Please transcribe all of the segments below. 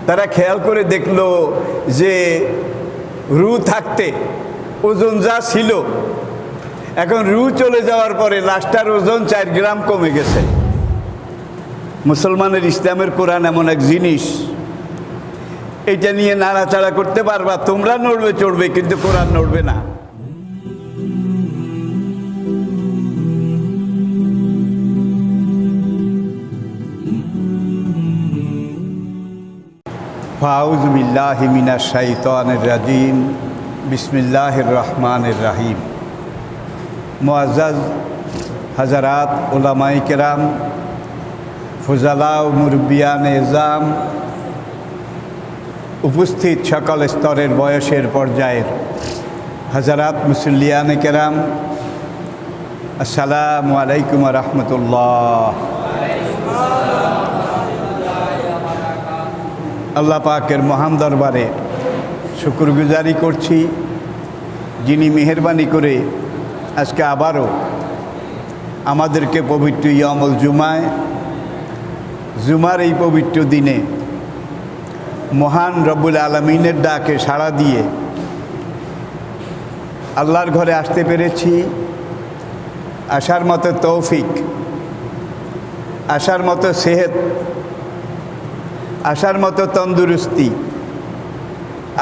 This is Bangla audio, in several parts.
তারা খেয়াল করে দেখলো যে রু থাকতে ওজন যা ছিল, এখন রু চলে যাওয়ার পরে লাশটার ওজন 4 গ্রাম কমে গেছে। মুসলমানের ইসলামের কোরআন এমন এক জিনিস, এটা নিয়ে নাড়াচাড়া করতে পারবা, তোমরা নড়বে চড়বে, কিন্তু কোরআন নড়বে না। ফাউযু বিল্লাহি মিনাশ শাইতানির রাজিম। বিসমিল্লাহির রহমানির রহিম। মুআজ্জাজ হাজারাত, উলামায়ে কেরাম, ফুজালা ও মুরব্বিয়ান এজাম, উপস্থিত সকল স্তরের বয়সের পর্যায়ের হাজারাত, মুসল্লিয়ানে কেরাম, আসসালামু আলাইকুম ওয়া রাহমাতুল্লাহ। আল্লাহ পাকের মহান দরবারে শুকরগুজারি করছি, যিনি মেহেরবানি করে আজকে আবারও আমাদেরকে পবিত্র ইয়ামুল জুমার এই পবিত্র দিনে মহান রব্বুল আলামিনের ডাকে সাড়া দিয়ে আল্লাহর ঘরে আসতে পেরেছি। আসার মতো তৌফিক, আসার মতো সেহত, আসার মতো তন্দুরুস্তি,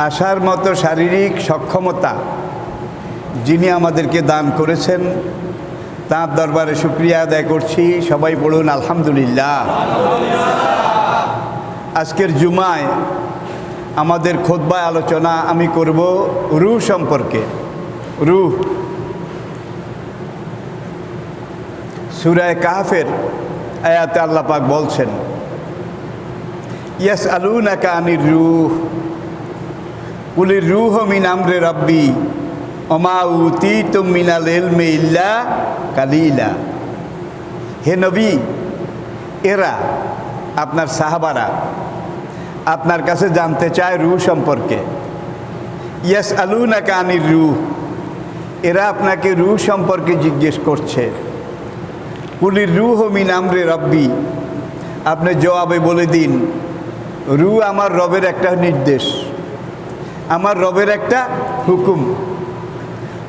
আসার মতো শারীরিক সক্ষমতা যিনি আমাদেরকে দান করেছেন, তাঁর দরবারে শুকরিয়া আদায় করছি। সবাই পড়ুন আলহামদুলিল্লাহ। আজকের জুমায় আমাদের খুতবায় আলোচনা আমি করব রূহ সম্পর্কে। রূহ সূরা কাহফের আয়াতে আল্লাহ পাক বলছেন, ইয়াসআলুনাকা আনির রূহ কুলির রূহু মিন আমরি রাব্বি ওমা উতীতুম মিনাল ইলমি ইল্লা কালিলা। হে নবী, এরা আপনার সাহাবারা আপনার কাছে জানতে চায় রূহ সম্পর্কে। ইয়াসআলুনাকা আনির রূহ, এরা আপনাকে রূহ সম্পর্কে জিজ্ঞেস করছে। কুলির রূহু মিন আমরি রাব্বি, আপনি জবাবে বলে দিন, রূহ আমার রবের একটা নির্দেশ, আমার রবের একটা হুকুম।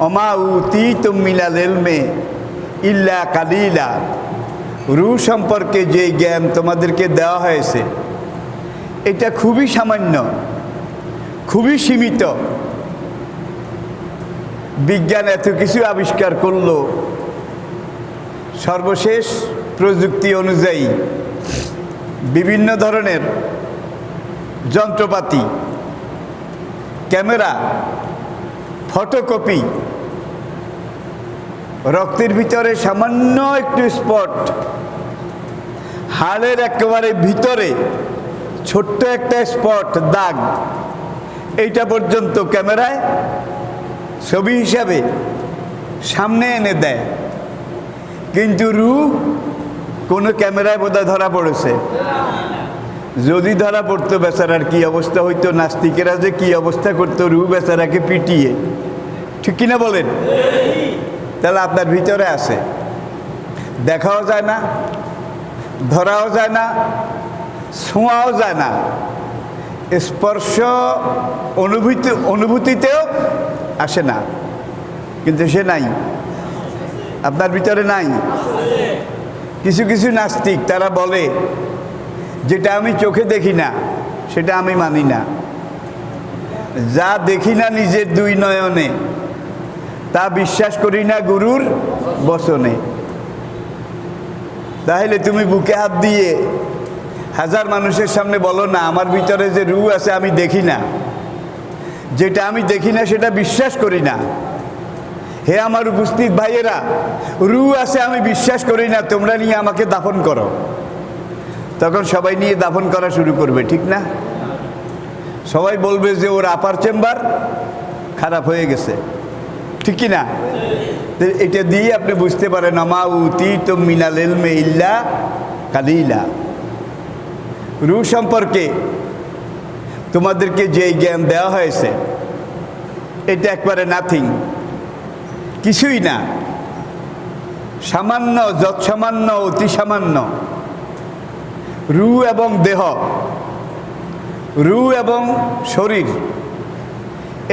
ওমা উতীতুম মিনাল ইলমি ইল্লা কালিলা, রূহ সম্পর্কে যে জ্ঞান তোমাদেরকে দেওয়া হয়েছে এটা খুবই সামান্য, খুবই সীমিত। বিজ্ঞান এত কিছু আবিষ্কার করলো, সর্বশেষ প্রযুক্তি অনুযায়ী বিভিন্ন ধরনের যন্ত্রপাতি, ক্যামেরা, ফটোকপি, রক্তের ভিতরে সামান্য একটু স্পট, হাড়ের একেবারে ভিতরে ছোট্ট একটা স্পট, দাগ, এইটা পর্যন্ত ক্যামেরায় ছবি হিসাবে সামনে এনে দেয়। কিন্তু রূহ কোনো ক্যামেরায় বোধহয় ধরা পড়েছে? যদি ধরা পড়তো বেচারার কি অবস্থা হইতো, নাস্তিকেরা যে কি অবস্থা করতো রূহ বেচারাকে পিটিয়ে, ঠিক কিনা বলেন? তাহলে আপনার ভিতরে আছে, দেখাও যায় না, ধরাও যায় না, ছোঁয়াও যায় না, স্পর্শ অনুভূতিতেও আসে না, কিন্তু সে নাই, আপনার ভিতরে নাই। কিছু কিছু নাস্তিক তারা বলে, যেটা আমি চোখে দেখি না সেটা আমি মানি না, যা দেখি না নিজের দুই নয়নে তা বিশ্বাস করি না গুরুর বচনে। তাহলে তুমি বুকে হাত দিয়ে হাজার মানুষের সামনে বলো না, আমার ভিতরে যে রূহ আছে আমি দেখি না, যেটা আমি দেখি না সেটা বিশ্বাস করি না। হে আমার উপস্থিত ভাইয়েরা, রূহ আছে আমি বিশ্বাস করি না, তোমরা নিয়ে আমাকে দাফন করো। তখন সবাই নিয়ে দাফন করা শুরু করবে, ঠিক না? সবাই বলবে যে ওর আপার চেম্বার খারাপ হয়ে গেছে, ঠিক কি না? এটা দিয়ে আপনি বুঝতে পারেন ওমা উতীতুম মিনাল ইলমি ইল্লা কালিলা, রূহ সম্পর্কে তোমাদেরকে যে জ্ঞান দেওয়া হয়েছে এটা একবারে নাথিং, কিছুই না, সামান্য, যৎসামান্য, অতি সামান্য। রূহ এবং দেহ রূহ এবং শরীর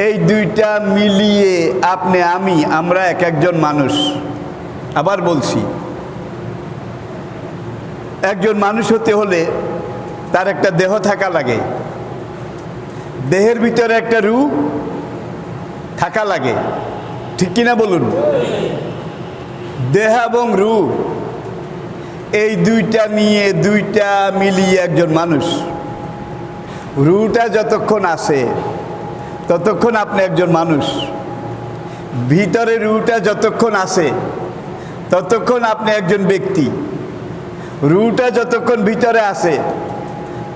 এই দুইটা মিলিয়ে আপনি আমরা এক একজন মানুষ। আবার বলছি, একজন মানুষ হতে হলে তার একটা দেহ থাকা লাগে, দেহের ভিতরে একটা রূহ থাকা লাগে, ঠিক কিনা বলুন? দেহ এবং রূহ এই দুইটা মিলিয়ে একজন মানুষ। রূহটা যতক্ষণ আছে ততক্ষণ আপনি একজন মানুষ, ভিতরে রূহটা যতক্ষণ আছে ততক্ষণ আপনি একজন ব্যক্তি। রূহটা যতক্ষণ ভিতরে আছে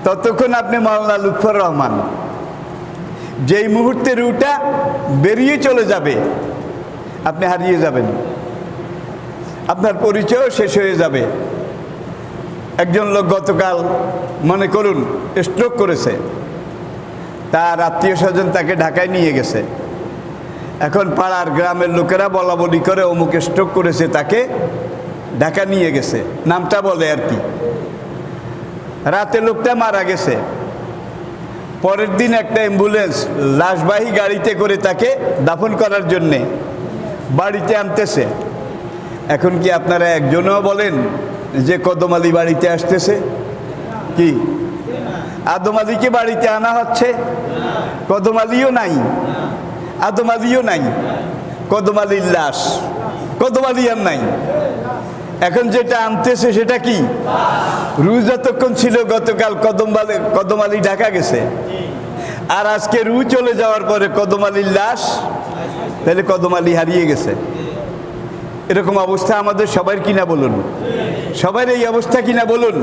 ততক্ষণ আপনি মাওলানা লুৎফর রহমান। যেই মুহূর্তে রূহটা বেরিয়ে চলে যাবে আপনি হারিয়ে যাবেন, আপনার পরিচয় শেষ হয়ে যাবে। একজন লোক গতকাল মনে করুন স্ট্রোক করেছে, তার আত্মীয় স্বজন তাকে ঢাকায় নিয়ে গেছে। এখন পাড়ার গ্রামের লোকেরা বলা বলি করে অমুক স্ট্রোক করেছে, তাকে ঢাকা নিয়ে গেছে, নামটা বলে আর কি। রাতে লোকটা মারা গেছে, পরের দিন একটা অ্যাম্বুলেন্স লাশবাহী গাড়িতে করে তাকে দাফন করার জন্যে বাড়িতে আনতেছে। এখন কি আপনারা একজনও বলেন যে কদম আলী বাড়িতে আসতেছে? কি আদম আলীকে বাড়িতে আনা হচ্ছে? কদম আলীও নাই, আদম আলীও নাই, কদম আলীর লাশ, কদম আলী আর নাই। এখন যেটা আনতেছে সেটা কি? রূহ যতক্ষণ ছিল গতকাল কদম আলী ঢাকা গেছে, আর আজকে রূহ চলে যাওয়ার পরে কদম আলীর লাশ, তাহলে কদম আলী হারিয়ে গেছে। এরকম অবস্থা আমাদের সবার কিনা বলুন? সবার এই অবস্থা কিনা বলুন?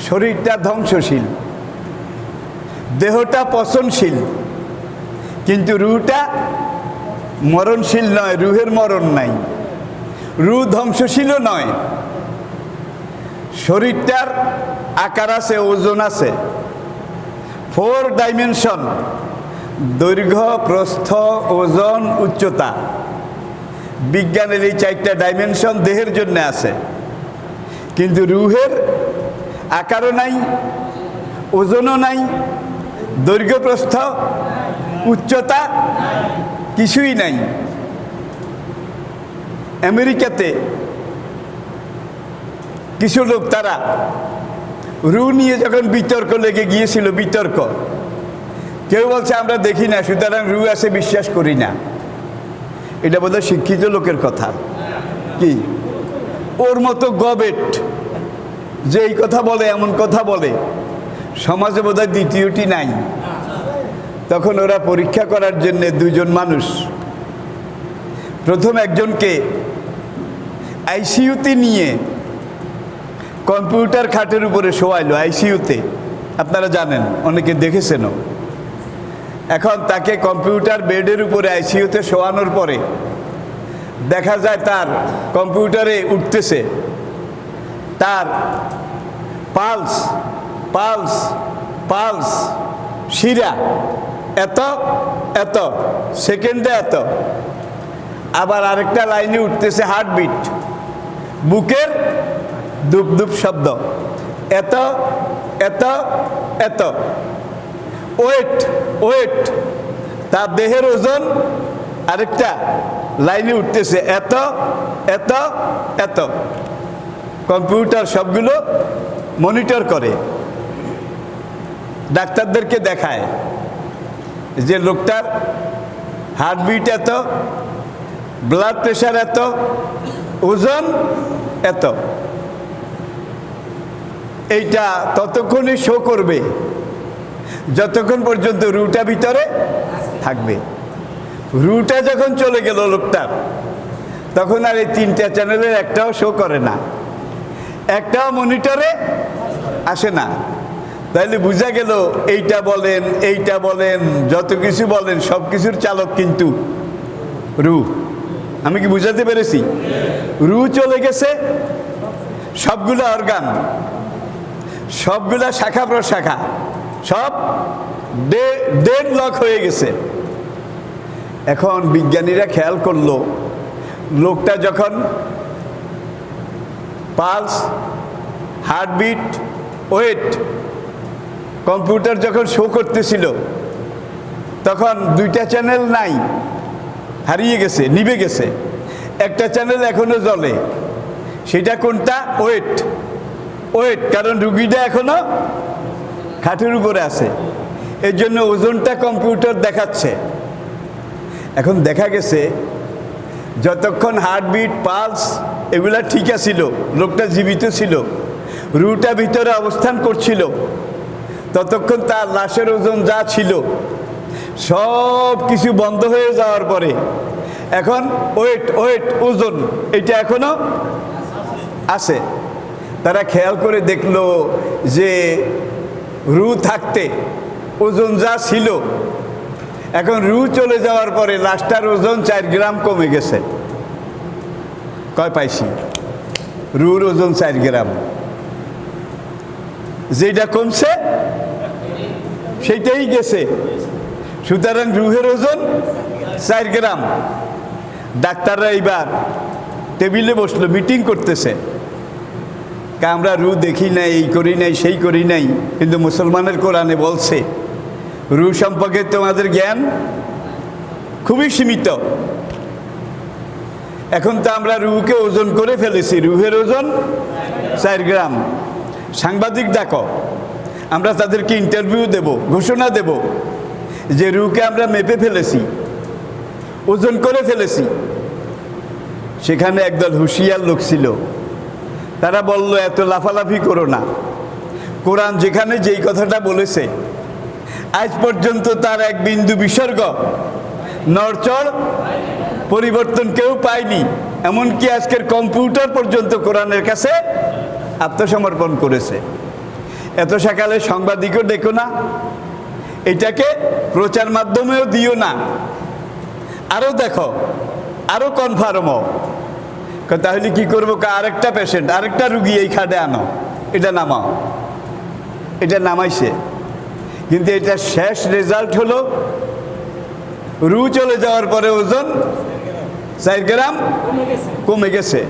শরীরটা ধ্বংসশীল, দেহটা পচনশীল, কিন্তু রূহটা মরণশীল নয়, রূহের মরণ নাই। রূহ ধ্বংসশীলও নয়। শরীরটার আকার আছে, ওজন আছে, 4 ডাইমেনশন, দৈর্ঘ্য, প্রস্থ, ওজন, উচ্চতা। বিজ্ঞানের এই 4টা ডাইমেনশন দেহের জন্য আছে, কিন্তু রূহের আকারও নাই, ওজনও নাই, দৈর্ঘ্য, প্রস্থ, উচ্চতা কিছুই নাই। আমেরিকাতে কিছু লোক তারা রূহ নিয়ে যখন বিতর্ক লেগে গিয়েছিল, বিতর্ক, কেউ বলছে আমরা দেখি না সুতরাং রূহ আছে বিশ্বাস করি না। এটা বোধহয় শিক্ষিত লোকের কথা। কি ওর মতো গবেট যে এই কথা বলে, এমন কথা বলে, সমাজে বোধহয় দ্বিতীয়টি নাই। তখন ওরা পরীক্ষা করার জন্য 2 জন মানুষ, প্রথম একজনকে আইসিইউতে নিয়ে কম্পিউটার খাটের উপরে শোয়াইলো। আইসিইউতে আপনারা জানেন, অনেকে দেখেছেনও। এখন তাকে কম্পিউটার বেডের উপরে আইসিইউতে শোয়ানোর পরে দেখা যায় তার কম্পিউটারে উঠতেছে তার পালস পালস পালস শিরা এত এত, সেকেন্ডে এত। আবার আরেকটা লাইনে উঠতেছে হার্টবিট, বুকের দুপ দুপ শব্দ, এত এত এত। ওয়েট ওয়েট, তার দেহের ওজন আরেকটা লাইনে উঠতেছে এত এত এত। কম্পিউটার সবগুলো মনিটর করে, ডাক্তারদেরকে দেখায় যে লোকটার হার্টবিট এত, ব্লাড প্রেশার এত, ওজন এত। এইটা ততক্ষণই শো করবে যতক্ষণ পর্যন্ত রুটা ভিতরে থাকবে। রুটা যখন চলে গেল লোকটার, তখন আর এই 3টা চ্যানেলের একটাও শো করে না, একটাও মনিটরে আসে না। তাইলে বোঝা গেল এইটা বলেন এইটা বলেন যত কিছু বলেন সব কিছুর চালক কিন্তু রূহ। আমি কি বুঝাতে পেরেছি? রূহ চলে গেছে, সবগুলা অর্গান, সবগুলা শাখা প্রশাখা সব ডেড লক হয়ে গেছে। এখন বিজ্ঞানীরা খেয়াল করলো, লোকটা যখন পালস, হার্টবিট, ওয়েট কম্পিউটার যখন শো করতেছিল তখন দুইটা চ্যানেল নাই, হারিয়ে গেছে, নিভে গেছে। একটা চ্যানেল এখনো জ্বলে, সেটা কোনটা? ওয়েট, ওয়েট, কারণ রুগীটা এখনো খাটের উপরে আছে, এর জন্য ওজনটা কম্পিউটার দেখাচ্ছে। এখন দেখা গেছে যতক্ষণ হার্টবিট, পালস এগুলা ঠিক আছিল, লোকটা জীবিত ছিল, রুটা ভিতরে অবস্থান করছিল, ততক্ষণ তার লাশের ওজন যা ছিল সব কিছু বন্ধ হয়ে যাওয়ার পরে এখন ওয়েট, ওয়েট, ওজন এটা এখনো আছে। তারা খেয়াল করে দেখলো যে রু থাকতে ওজন যা ছিল, এখন রু চলে যাওয়ার পরে লাশটার ওজন 4 গ্রাম কমে গেছে। কয় পাইছি? রুর ওজন 4 গ্রাম। যেটা কমছে সেইটাই গেছে, সুতরাং রুহের ওজন 4 গ্রাম। ডাক্তাররা এইবার টেবিলে বসলো, মিটিং করতেছে, আমরা রু দেখি নাই, এই করি নাই, সেই করি নাই, কিন্তু মুসলমানের কোরআনে বলছে রু সম্পর্কে তোমাদের জ্ঞান খুবই সীমিত। এখন তো আমরা রুকে ওজন করে ফেলেছি, রুহের ওজন 4 গ্রাম। সাংবাদিক ডাকো, আমরা তাদেরকে ইন্টারভিউ দেব, ঘোষণা দেব যে রুকে আমরা মেপে ফেলেছি, ওজন করে ফেলেছি। সেখানে একদল হুঁশিয়ার লোক ছিল, তারা বলল এত লাফালাফি করো না, কোরআন যেখানে যেই কথাটা বলেছে আজ পর্যন্ত তার এক বিন্দু বিসর্গ নড়চড় পরিবর্তন কেউ পায়নি, এমনকি আজকের কম্পিউটার পর্যন্ত কোরআনের কাছে আত্মসমর্পণ করেছে। এত সকালে সাংবাদিকও দেখো না, এটাকে প্রচার মাধ্যমেও দিও না, আরও দেখো, আরও কনফার্ম হও। তাহলে কি করবো? আরেকটা পেশেন্ট, আরেকটা রুগী এই খাটে আনো, এটা নামাও। এটা নামাইছে, কিন্তু এটা শেষ রেজাল্ট হলো রু চলে যাওয়ার পরে ওজন 4 গ্রাম কমে গেছে।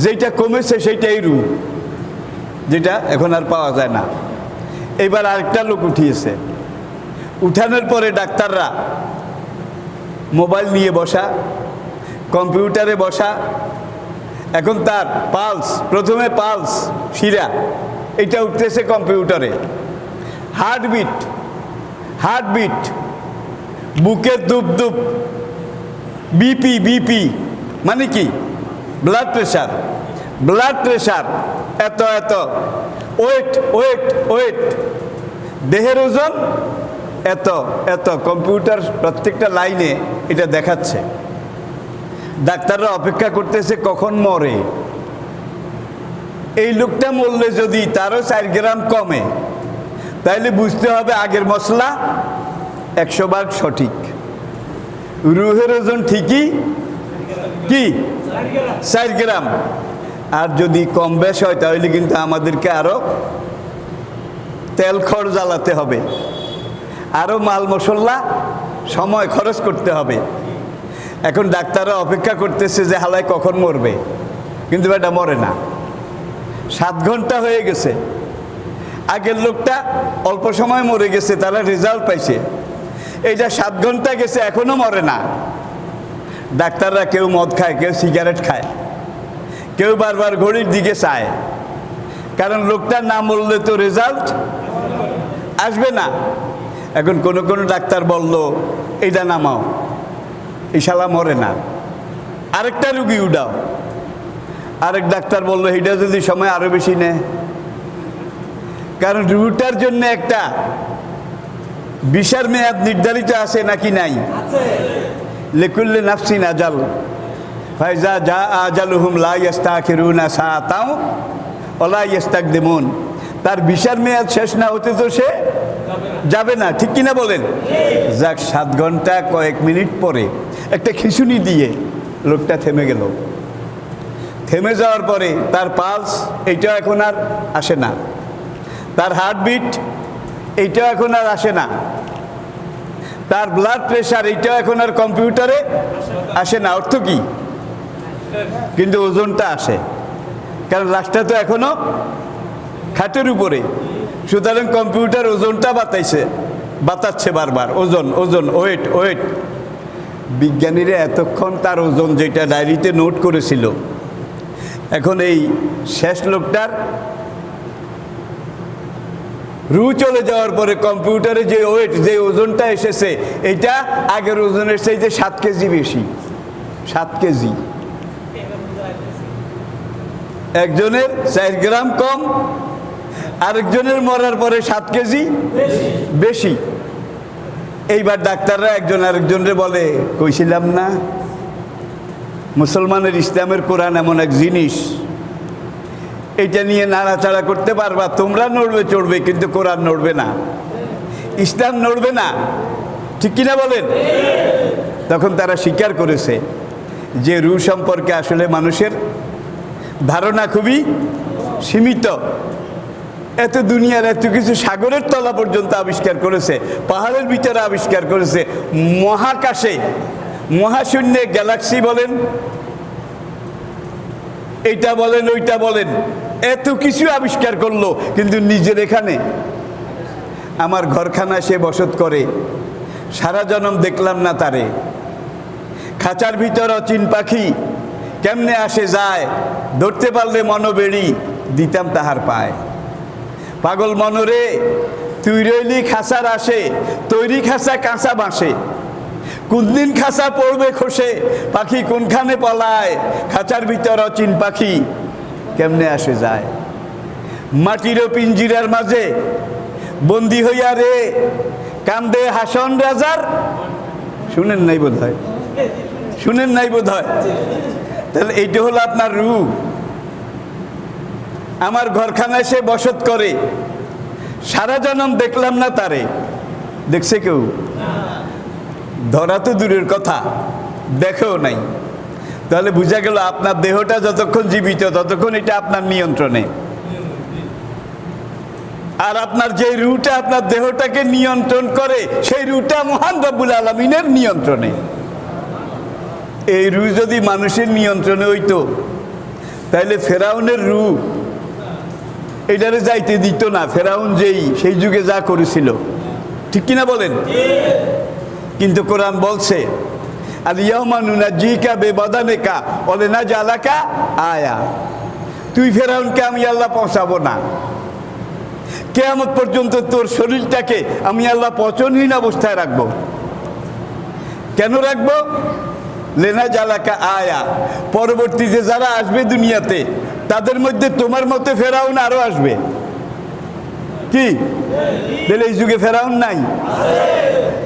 যেটা কমেছে সেইটাই রু, যেটা এখন আর পাওয়া যায় না। এবার আরেকটা লোক উঠিয়েছে, উঠানোর পরে ডাক্তাররা মোবাইল নিয়ে বসা, কম্পিউটারে বসা। এখন তার পালস, প্রথমে পালস শিরা এটা উঠতেছে কম্পিউটারে, হার্টবিট, হার্টবিট, বুকের দুপ দুপ, বিপি, বিপি মানে কি? ব্লাড প্রেশার, ব্লাড প্রেশার এত এত, ওয়েট, ওয়েট, ওয়েট, দেহের ওজন এত এত। কম্পিউটার প্রত্যেকটা লাইনে এটা দেখাচ্ছে। ডাক্তাররা অপেক্ষা করতেছে কখন মরে। এই লোকটা মরলে যদি তারও 4 গ্রাম কমে, তাইলে বুঝতে হবে আগের মশলা 100 ভাগ সঠিক, রুহের ওজন ঠিকই কি 4 গ্রাম। আর যদি কম বেশ হয় তাহলে কিন্তু আমাদেরকে আরো তেল খড় জ্বালাতে হবে, আরো মাল মশলা সময় খরচ করতে হবে। এখন ডাক্তাররা অপেক্ষা করতেছে যে হালায় কখন মরবে, কিন্তু এটা মরে না। 7 ঘন্টা হয়ে গেছে, আগের লোকটা অল্প সময় মরে গেছে, তারা রেজাল্ট পাইছে। এইটা 7 ঘন্টা গেছে, এখনো মরে না। ডাক্তাররা কেউ মদ খায়, কেউ সিগারেট খায়, কেউ বারবার ঘড়ির দিকে চায়, কারণ লোকটার না মরলে তো রেজাল্ট আসবে না। এখন কোনো কোনো ডাক্তার বলল এইটা নামাও, এই শালা মরে না, আরেকটা রুগী উঠাও। আরেক ডাক্তার বললো এইটা যদি সময় আরো বেশি নেয়, কারণ রুটার জন্য একটা বিশার মেয়াদ নির্ধারিত আছে নাকি নাই? লিকুল্লি নাফসিন আজাল, ফাইজা যা আজালুহুম লা ইস্তাখিরুনা সাআতাও ওয়া লা ইস্তাকদিমুন। তার বিশার মেয়াদ শেষ না হতে তো সে যাবে না, ঠিক কিনা বলেন? যাক, 7 ঘন্টা কয়েক মিনিট পরে একটা খিঁচুনি দিয়ে লোকটা থেমে গেল। থেমে যাওয়ার পরে তার পালস এইটা এখন আর আসে না, তার হার্টবিট এইটাও এখন আর আসে না, তার ব্লাড প্রেশার এইটাও এখন আর কম্পিউটারে আসে না। অর্থ কি? কিন্তু ওজনটা আসে, কারণ লাশটা তো এখনো খাটের উপরে। সুতরাং কম্পিউটার ওজনটা বাতাচ্ছে বারবার, ওজন ওজন, ওয়েট ওয়েট। বিজ্ঞানীরা এতক্ষণ তার ওজন যেটা ডায়েরিতে নোট করেছিল, এখন এই শেষ লোকটার রু চলে যাওয়ার পরে কম্পিউটারে যে ওয়েট, যে ওজনটা এসেছে, এটা আগের ওজনের চাইতে 7 কেজি বেশি। 7 কেজি। একজনের 4 গ্রাম কম, আরেকজনের মরার পরে 7 কেজি বেশি। এইবার ডাক্তাররা একজন আরেকজনরে বলে, কইছিলাম না মুসলমানের ইসলামের কোরআন এমন এক জিনিস, এটা নিয়ে নাড়াচাড়া করতে পারবা, তোমরা নড়বে চড়বে, কিন্তু কোরআন নড়বে না, ইসলাম নড়বে না, ঠিক কিনা বলেন? তখন তারা স্বীকার করেছে যে রূহ সম্পর্কে আসলে মানুষের ধারণা খুবই সীমিত। এত দুনিয়ার এত কিছু, সাগরের তলা পর্যন্ত আবিষ্কার করেছে, পাহাড়ের ভিতরে আবিষ্কার করেছে, মহাকাশে মহাশূন্যে গ্যালাক্সি বলেন, এইটা বলেন ওইটা বলেন, এত কিছু আবিষ্কার করলো, কিন্তু নিজের এখানে আমার ঘরখানা সে বসত করে, সারা জনম দেখলাম না তারে। খাঁচার ভিতর অচিন পাখি কেমনে আসে যায়, ধরতে পারলে মনোবেড়ি দিতাম তাহার পায়। পাগল মনরে তুই রইলি খাঁচার আসে, তৈরি খাঁচা কাঁচা বাঁশে, কোনদিন খাঁচা পড়বে খসে, পাখি কোনখানে পলায়, খাঁচার ভিতর অচিন পাখি কেমনে আসে যায়। মাটিরও পিঞ্জিরার মাঝে বন্দি হইয়া রে, কান্দে হাসন রাজার। শুনেন নাই বোধ হয়, শুনেন নাই বোধ হয়। তাহলে এইটা হলো আপনার রূহ। আমার ঘরখানায় সে বসত করে, সারা জনম দেখলাম না তারে। দেখছে কেউ? ধরা তো দূরের কথা, দেখেও নাই। তাহলে বোঝা গেল আপনার দেহটা যতক্ষণ জীবিত ততক্ষণ এটা আপনার নিয়ন্ত্রণে, আর আপনার যে রূহটা আপনার দেহটাকে নিয়ন্ত্রণ করে, সেই রূহটা মহান রব্বুল আলামিনের নিয়ন্ত্রণে। এই রূহ যদি মানুষের নিয়ন্ত্রণে হইতো, তাহলে ফেরাউনের রূহ এটারে যাইতে দিত না। ফেরাউন সেই যুগে যা করেছিল, ঠিক কিনা বলেন? কিন্তু কোরআন বলছে, আল ইয়াউমা নুনাজ্জিকা বিবাদানিকা ওয়া লিনাজআলাকা আয়া। তুই ফেরাউনকে আমি আল্লাহ পৌঁছাবো না, কিয়ামত পর্যন্ত তোর শরীরটাকে আমি আল্লাহ পচনহীন অবস্থায় রাখবো। কেন রাখবো? লিনাজআলাকা আয়া, পরবর্তীতে যারা আসবে দুনিয়াতে তাদের মধ্যে তোমার মতে ফেরাউন আরো আসবে। কি তাহলে এই যুগে ফেরাউন নাই?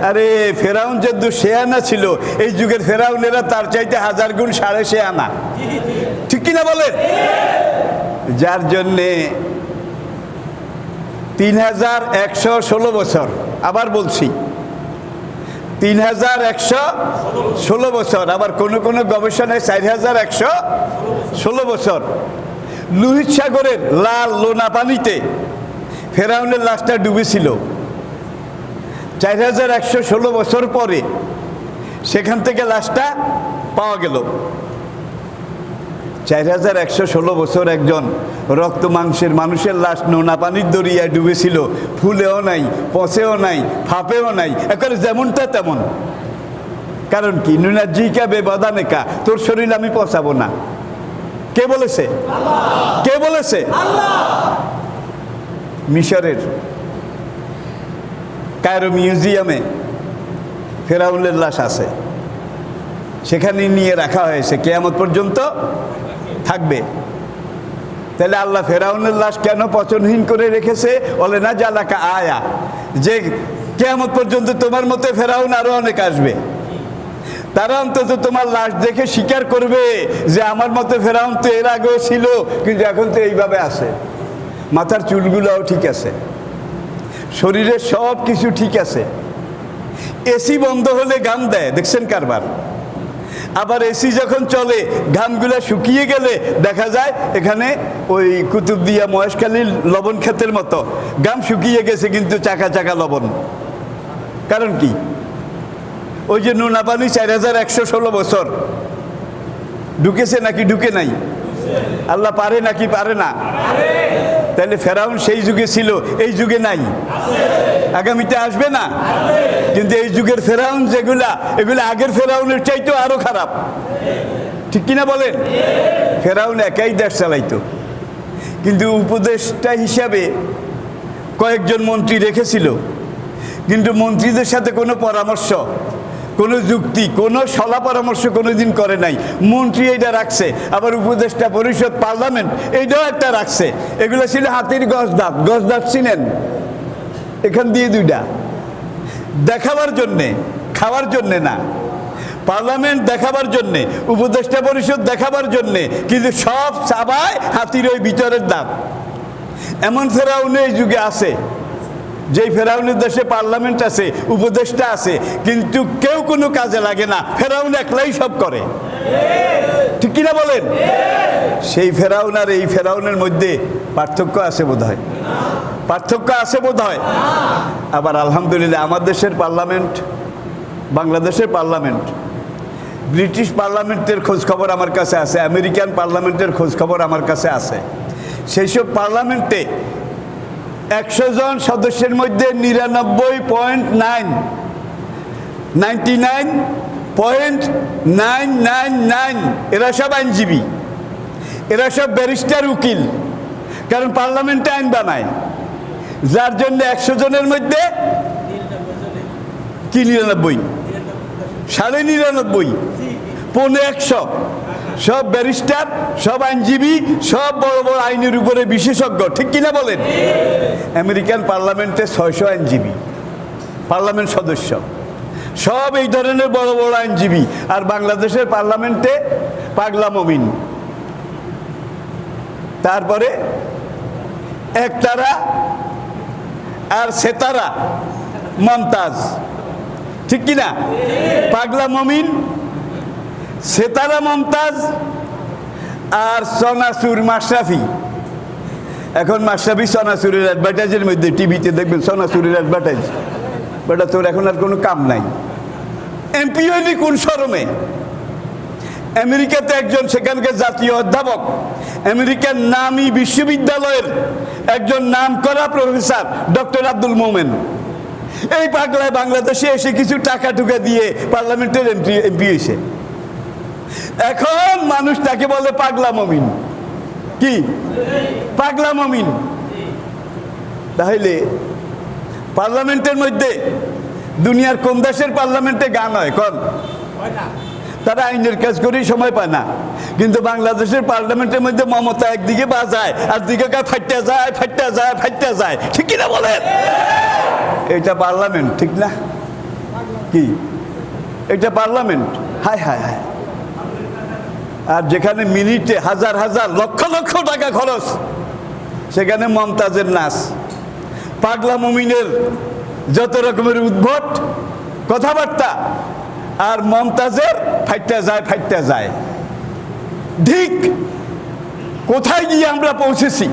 আরে ফেরাউন যে শেয়ানা ছিল, এই যুগের ফেরাউনেরা তার চাইতে 1000 গুণ 6.5 আনা, ঠিক কিনা বলেন? যার জন্যে 3116 বছর, আবার বলছি 3116 বছর, আবার কোন কোন গবেষণায় 4116 বছর লোহিত সাগরের লাল লোনা পানিতে ফেরাউনের লাশটা ডুবেছিল। 4116 বছর পরে সেখান থেকে লাশটা পাওয়া গেল। 4116 বছর একজন রক্ত মাংসের মানুষের লাশ নোনা পানির দরিয়ায় ডুবেছিল, ফুলেও নাই, পচেও নাই, ফাঁপেও নাই, একেবারে যেমনটা তেমন। কারণ কি? নুনাজ্জিকা বিবাদানিকা, তোর শরীর আমি পচাবো না। কে বলেছে? কে বলেছে? মিশরের কায়রো মিউজিয়ামে ফেরাউনের লাশ আছে, সেখানে নিয়ে রাখা হয়েছে, কিয়ামত পর্যন্ত থাকবে। তাহলে আল্লাহ ফেরাউনের লাশ কেন পচনহীন করে রেখেছে? বলে না জালাকা আয়া, যে কিয়ামত পর্যন্ত তোমার মতে ফেরাউন আরো অনেক আসবে, তারা অন্তত তোমার লাশ দেখে স্বীকার করবে যে আমার মতে ফেরাউন তো এর আগেও ছিল, কিন্তু এখন তো এইভাবে আছে, মাথার চুলগুলোও ঠিক আছে, শরীরের সব কিছু ঠিক আছে। এসি বন্ধ হলে ঘাম দেয়, দেখছেন কারবার? আবার এসি যখন চলে ঘামগুলা শুকিয়ে গেলে দেখা যায় এখানে ওই কুতুবদিয়া মহেশখালীর লবণ ক্ষেতের মতো ঘাম শুকিয়ে গেছে, কিন্তু চাকা চাকা লবণ। কারণ কি? ওই যে নোনা পানি 4116 বছর ঢুকেছে নাকি ঢুকে নাই? আল্লাহ পারে নাকি পারে না? তাহলে ফেরাউন সেই যুগে ছিল, এই যুগে নাই, আগামীতে আসবে না। কিন্তু এই যুগের ফেরাউন যেগুলা, এগুলো আগের ফেরাউনের চাইতেও আরো খারাপ, ঠিক কিনা বলেন? ফেরাউন একাই দেশ চালাইতো, কিন্তু উপদেষ্টা হিসাবে কয়েকজন মন্ত্রী রেখেছিল, কিন্তু মন্ত্রীদের সাথে কোনো পরামর্শ, কোনো যুক্তি, কোনো সলা পরামর্শ কোনোদিন করে নাই। মন্ত্রী এইটা রাখছে, আবার উপদেষ্টা পরিষদ, পার্লামেন্ট এইটাও একটা রাখছে। এগুলো ছিল হাতির গজদাঁত। গজদাঁত চিনেন? এখান দিয়ে দুইটা, দেখাবার জন্যে, খাওয়ার জন্যে না। পার্লামেন্ট দেখাবার জন্যে, উপদেষ্টা পরিষদ দেখাবার জন্যে, কিন্তু সব চাবায় হাতির ওই ভিতরের দাঁত। এমন ফেরাউন এই যুগে আছে, যেই ফেরাউনের দেশে পার্লামেন্ট আছে, উপদেষ্টা আছে, কিন্তু কেউ কোনো কাজে লাগে না, ফেরাউন একলাই সব করে, ঠিক কিনা বলেন? সেই ফেরাউন আর এই ফেরাউনের মধ্যে পার্থক্য আছে বোধ হয়, পার্থক্য আছে বোধ হয়। আবার আলহামদুলিল্লাহ আমার দেশের পার্লামেন্ট, বাংলাদেশের পার্লামেন্ট, ব্রিটিশ পার্লামেন্টের খোঁজখবর আমার কাছে আছে, আমেরিকান পার্লামেন্টের খোঁজখবর আমার কাছে আছে। সেই সব পার্লামেন্টে 100 জন সদস্যের মধ্যে 99.999 এরা সব আইনজীবী, এরা সব ব্যারিস্টার, উকিল। কারণ পার্লামেন্টে আইন বানায়, যার জন্য 100 জনের মধ্যে কি 99, 99.5, 100 সব ব্যারিস্টার, সব আইনজীবী, সব বড় বড় আইনের উপরে বিশেষজ্ঞ, ঠিক কিনা বলেন? আমেরিকান পার্লামেন্টে 600 আইনজীবী, পার্লামেন্ট সদস্য, সব এই ধরনের বড় বড় আইনজীবী। আর বাংলাদেশের পার্লামেন্টে পাগলা মমিন, তারপরে একতারা আর সেতারা মমতাজ, ঠিক কিনা? পাগলা মমিন, সেতারা মমতাজ আর সনাসুর মাশরাফি। এখন মাশরাফি সনাসুরের অ্যাডভার্টাইজের মধ্যে টিভিতে দেখবেন সনাসুরের অ্যাডভার্টাইজ। বেটা তোর এখন আর কোনো কাম নাই, এমপি হয়নি কোন শরমে? আমেরিকাতে একজন সেখানকার জাতীয় অধ্যাপক, আমেরিকার নামী বিশ্ববিদ্যালয়ের একজন নামকরা প্রফেসর ডক্টর আব্দুল মোমেন, এই পাগলায় বাংলাদেশে এসে কিছু টাকা টুকা দিয়ে পার্লামেন্টের এমপি হয়েছে। এখন মানুষ তাকে বলে পাগলা মমিন। কি পাগলা মমিন? তাহলে পার্লামেন্টের মধ্যে দুনিয়ার কোন দেশের পার্লামেন্টে গান হয়? কোন? তারা আইনের কাজ করেই সময় পায় না। কিন্তু বাংলাদেশের পার্লামেন্টের মধ্যে মমতা একদিকে বাজায় আর দিকে ফাইটা যায়, ফাইটা যায়, ফাইটা যায়, ঠিক কিনা বলেন? এটা পার্লামেন্ট, ঠিক না? কি এটা পার্লামেন্ট? হায় হায় হায়। আর যেখানে মিনিটে হাজার হাজার লক্ষ লক্ষ টাকা খরচ, সেখানে মমতাজের নাচ, পাগলা মমিনের যত রকমের উদ্ভট কথাবার্তা, আর মমতাজের ফাইটটা যায়, ফাইটটা যায়। ঠিক কোথায় গিয়ে আমরা পৌঁছেছি?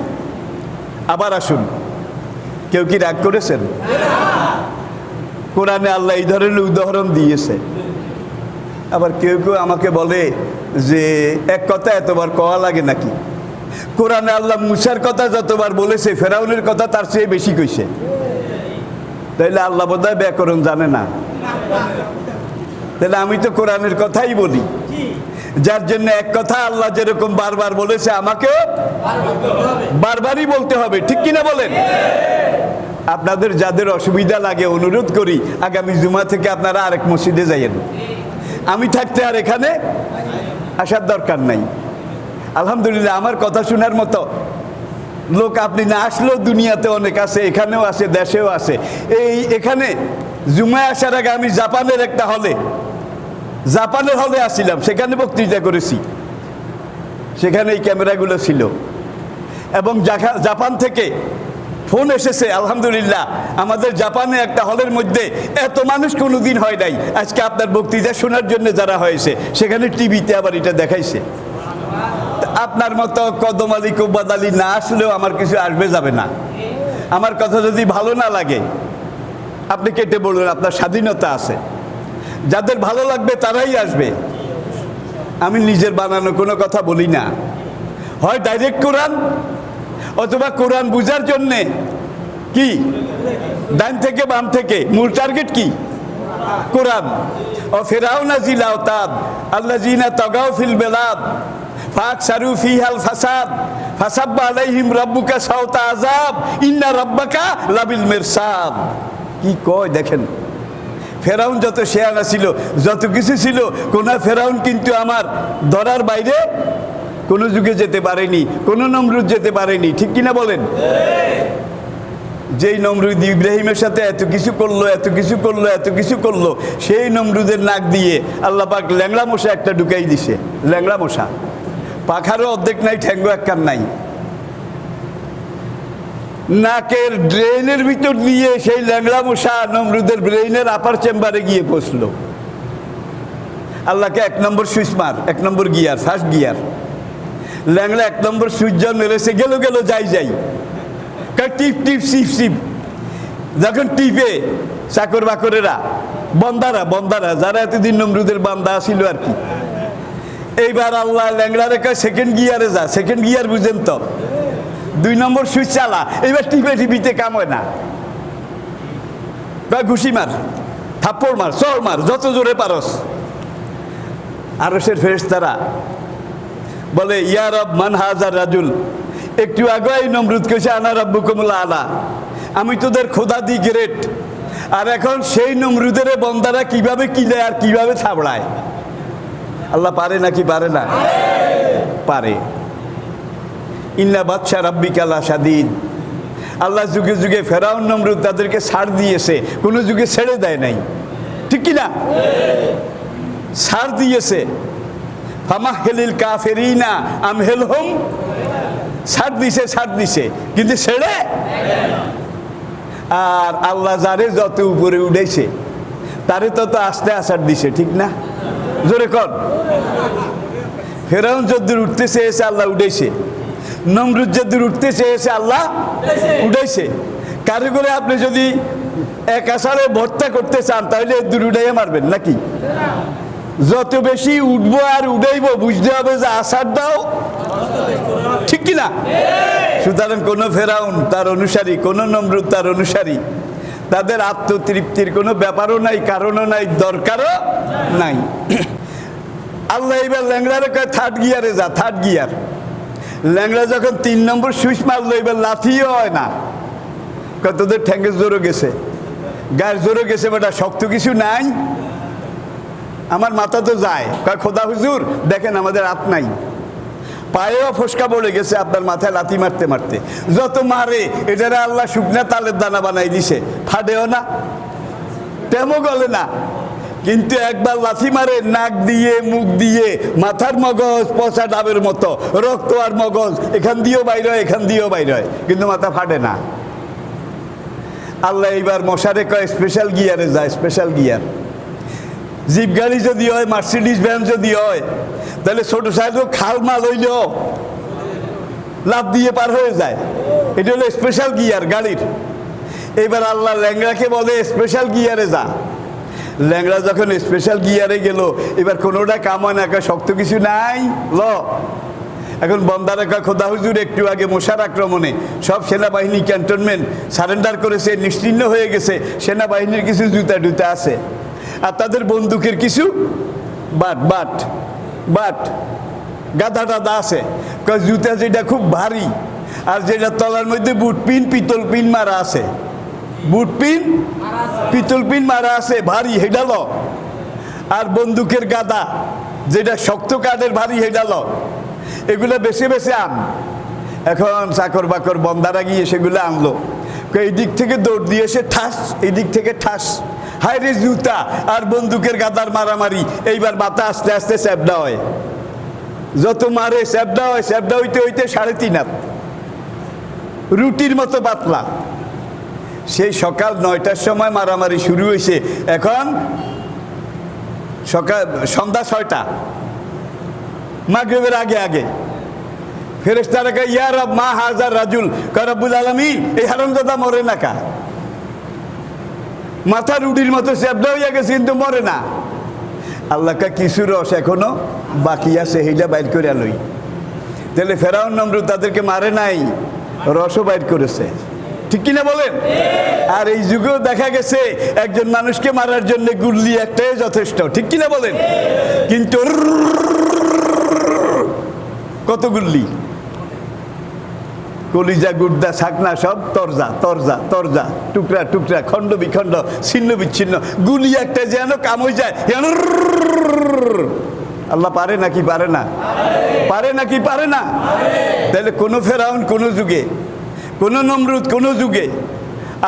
আবার আসুন, কেউ কি রাগ করেছেন? কোরআনে আল্লাহ এই ধরনের উদাহরণ দিয়েছে। আবার কেউ কেউ আমাকে বলে যে এক কথা এতবার কওয়া লাগে নাকি? কোরআনে আল্লাহ মুসার কথা যতবার বলেছে, ফেরাউনের কথা তার চেয়ে বেশি কইছে। তাইলে আল্লাহ বোধহয় ব্যাকরণ জানে না। তাহলে আমি তো কোরআনের কথাই বলি, যার জন্য এক কথা আল্লাহ যেরকম বারবার বলেছে, আমাকেও বারবারই বলতে হবে, ঠিক কিনা বলেন? আপনাদের যাদের অসুবিধা লাগে, অনুরোধ করি আগামী জুমা থেকে আপনারা আরেক মসজিদে যাইয়েন। আমি থাকতে আর এখানে আসার দরকার নাই। আলহামদুলিল্লাহ, আমার কথা শোনার মতো লোক আপনি না আসলেও দুনিয়াতে অনেক আছে, এখানেও আছে, দেশেও আছে। এখানে জুমায় আসার আগে আমি জাপানের একটা জাপানের হলে আসছিলাম, সেখানে বক্তৃতা করেছি। সেখানে এই ক্যামেরাগুলো ছিল এবং জাপান থেকে ফোন এসেছে। আলহামদুলিল্লাহ, আমাদের জাপানে একটা হলের মধ্যে এত মানুষ কোনোদিন হয় নাই। আজকে আপনার বক্তৃতা শোনার জন্য যারা হয়েছে, সেখানে টিভিতে আবার এটা দেখাইছে। আপনার মতো কদম আলী কব্বাদ আলী না আসলেও আমার কিছু আসবে যাবে না। আমার কথা যদি ভালো না লাগে আপনি কেটে বলুন, আপনার স্বাধীনতা আছে। যাদের ভালো লাগবে তারাই আসবে। আমি নিজের বানানো কোনো কথা বলি না। হয় ডাইরেক্ট কোরআন, অথবা কোরআন বুঝার জন্যে কি ডান থেকে বাম থেকে মূল টার্গেট কি কোরআন। ও ফিরাউনা জিল আওতাদ আল্লাযিনা তাগাও ফিল বিলাদ ফাকসারু ফিহাল ফাসাদ ফাসাব্বা আলাইহিম রাব্বুকা সাওতা আযাব ইন্না রাব্বাকা লাবিল মিরসাদ। কি কয় দেখেন, ফেরাউন যত শেয়ানা ছিল, যত কিছু ছিল, কোন ফেরাউন কিন্তু আমার ধরার বাইরে কোনো যুগে যেতে পারেনি, কোনো নমরুদ যেতে পারেনি, ঠিক কিনা বলেন? যেই নমরুদ ইব্রাহিমের সাথে এত কিছু করলো, এত কিছু করলো, এত কিছু করলো, সেই নমরুদের নাক দিয়ে আল্লাহ পাক ল্যাংড়া মশা একটা ঢুকাই দিছে। ল্যাংড়া মশা, পাখারও অর্ধেক নাই, ঠ্যাঙ্গো একখান নাই, নাকের ড্রেনের ভিতর দিয়ে সেই ল্যাংড়া মশা নমরুদের ব্রেইনের আপার চেম্বারে গিয়ে পৌঁছলো। আল্লাহকে 1 নম্বর সুইচ মার, 1 নম্বর গিয়ার, ফার্স্ট গিয়ার। ল্যাংড়া 1 নম্বর সুইচ যখন মেরেছে, গেল যাই টিপ টিপ সিপ সিপ। যখন টিপে চাকর বাকরেরা, বন্দারা যারা এতদিন নমরুদের বান্দা ছিল আর কি, এইবার আল্লাহ ল্যাংড়ারে কয় সেকেন্ড গিয়ারে যা। সেকেন্ড গিয়ার বুঝেন তো, 2 নম্বর সুইচ চালা। এইবার টিপিতে কাম হয় না, ঘুষি মার, থাপ্পড় মার, চর মার, যত জোরে পারস। আরশের ফেরেশতারা বলে ইয়া রব মান হাজার রাজুল। একটু আগে এই নমরুদ কইছে আনা রাব্বুকুমুল আলা, আমি তোদের খোদা দি গ্রেট। আর এখন সেই নমরুদের বন্দারা কিভাবে কিলে আর কিভাবে ছাবড়ায়। আল্লাহ পারে নাকি পারে না? পারে। ইন্না বাদশা রাব্বিকা লাশাদীদ। আল্লাহ যুগে যুগে ফেরাউন নমরুদ তাদেরকে ছাড় দিয়েছে, কোনো যুগে ছেড়ে দেয় নাই, ঠিক কিনা? ছাড় দিয়েছে। ফামাহলিল কাফিরিনা আমহিলহুম, ছাড় দিছে কিন্তু ছেড়ে। আর আল্লাহ যারে যত উপরে উঠেছে তারে তত আস্তে আসার দিছে, ঠিক না? জোরে কর। ফেরাউন যদ্দূর উঠতে চেয়েছে আল্লাহ উঠেছে, নমরুদ যদ্দূর উঠতে চেয়েছে আল্লাহ উঠেছে। কারিগরে আপনি যদি এক আসারে ভর্তা করতে চান তাহলে দূর উঠাইয়া মারবেন নাকি? যত বেশি উঠবো আর উঠাইব বুঝতে হবে যে আসার দাও, ঠিক কিনা? সুতরাং কোন ফেরাউন তার অনুসারী, কোন নমরুদ তার অনুসারী, তাদের আত্মতৃপ্তির কোনো ব্যাপারও নাই, কারণও নাই, দরকারও নাই। আল্লাহ এবার ল্যাংড়ারে কয় থার্ড গিয়ারে যা, থার্ড গিয়ার। ল্যাংড়া যখন 3 নম্বর সুইচ মারলো, এবার লাথিও হয় না। কয় তোদের ঠ্যাঙ্গের জোরও গেছে, গায়ের জোরও গেছে, বেটা শক্ত কিছু নাই। আমার মাথা তো যায়। কয় খোদা হুজুর দেখেন আমাদের হাত নাই, পায়েও ফসকা পড়ে গেছে আপনার মাথায় লাথি মারতে মারতে। যত মারে এটারে আল্লাহ শুকনা তালের দানা বানাই দিছে, ফাটেও না, টেমও গলে না। কিন্তু একবার লাথি মারে নাক দিয়ে, মুখ দিয়ে, মাথার মগজ পচা ডাবের মতো, রক্ত আর মগজ এখান দিয়েও বাইর হয়, এখান দিয়েও বাইর হয়, কিন্তু মাথা ফাটে না। আল্লাহ এইবার মশারে কয় স্পেশাল গিয়ারে যায়, স্পেশাল গিয়ার। জিপ গাড়ি যদি হয়, মার্সিডিজ ভ্যান যদি হয়, তাহলে ছোট সাইজও খাল মাল হইলেও লাভ দিয়ে পার হয়ে যায়। এটা হলো স্পেশাল গিয়ার গাড়ির। এবার আল্লাহ ল্যাংড়াকে বলে স্পেশাল গিয়ারে যা। ল্যাংড়া যখন স্পেশাল গিয়ারে গেল, এবার কোনোটা কাম হয় না, শক্ত কিছু নাই, ল। এখন বন্দারা কয় খোদা হুজুর একটু আগে মশার আক্রমণে সব সেনাবাহিনী ক্যান্টনমেন্ট সারেন্ডার করেছে, নিশ্চিহ্ন হয়ে গেছে। সেনাবাহিনীর কিছু জুতা টুতা আছে, আর তাদের বন্দুকের কিছু বাট গাদা টাদা আছে। জুতা যেটা খুব ভারী, আর যেটা তলার মধ্যে বুট পিন, পিতল পিন মারা আছে, বুট পিন, পিতল পিন মারা আছে, ভারী, হেডা ল। আর বন্দুকের গাদা যেটা শক্ত কাঠের ভারী, হেডা ল। এগুলো বেছে বেছে আন। এখন চাকর বাকর বন্দারা গিয়ে সেগুলো আনলো। এই দিক থেকে দৌড় দিয়ে এসে ঠাস, এই দিক থেকে ঠাস। হায় রে জুতা আর বন্দুকের গাদার মারামারি। এইবার বাতা আস্তে আস্তে চ্যাপডা হয়, যত মারে চ্যাপডা হয়, চ্যাপডা হইতে হইতে 3.5 হাত, রুটির মতো পাতলা। সেই সকাল 9টার সময় মারামারি শুরু হয়েছে, এখন সন্ধ্যা 6টা, মাগরিবের আগে আগে। ফেরেশতারা কয় ইয়া রব মা হাজার রাজুল। কয় রব্বুল আলামিন এই হারামজাদা মরে না কা? মাথা রুটির মতো চ্যাপটা হইয়া গেছে কিন্তু মরে না। আল্লাহ কয় কিছু রস এখনো বাকি আছে, সেইটা বাইর করে লই। তাহলে ফেরাউন নমরুদ তাদেরকে মারে নাই, রসও বাইর করেছে, ঠিক কিনা বলেন? আর এই যুগেও দেখা গেছে একজন মানুষকে মারার জন্য গুল্লি একটাই যথেষ্ট, ঠিক কিনা বলেন? কিন্তু কত গুল্লি, কলিজা গুর্দা ছাকনা সব তরজা তরজা তরজা, টুকরা টুকরা, খণ্ড বিখণ্ড, ছিন্ন বিচ্ছিন্ন, গুলি একটা যেন কাম হয়ে যায়। আল্লাহ পারে নাকি পারে না? পারে নাকি পারে না? তাহলে কোন ফেরাউন কোন যুগে, কোন নমরুদ কোন যুগে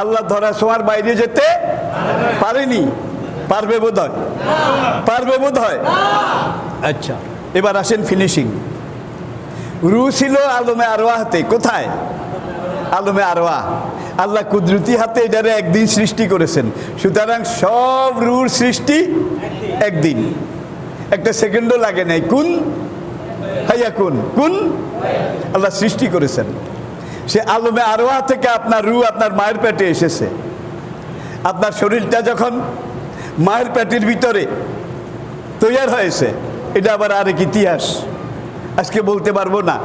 আল্লাহ ধরা ছোঁয়ার বাইরে যেতে পারেনি? পারবে বোধ হয়, পারবে বোধ হয়। আচ্ছা, এবার আসেন ফিনিশিং। রু ছিল আলমে আরওয়াহতে, কোথায়? আলমে আরওয়াহ। আল্লাহ কুদরতি হাতে এটারে একদিন সৃষ্টি করেছেন, সুতরাং সব রুর সৃষ্টি একদিন, একটা সেকেন্ডও লাগে নাই। কুন হাইয়া কুন, কুন আল্লাহ সৃষ্টি করেছেন। সে আলমে আরওয়াহ থেকে আপনার রু আপনার মায়ের পেটে এসেছে। আপনার শরীরটা যখন মায়ের পেটের ভিতরে তৈরি হয়েছে, এটা আবার আরেক ইতিহাস, আজকে বলতে পারবো না।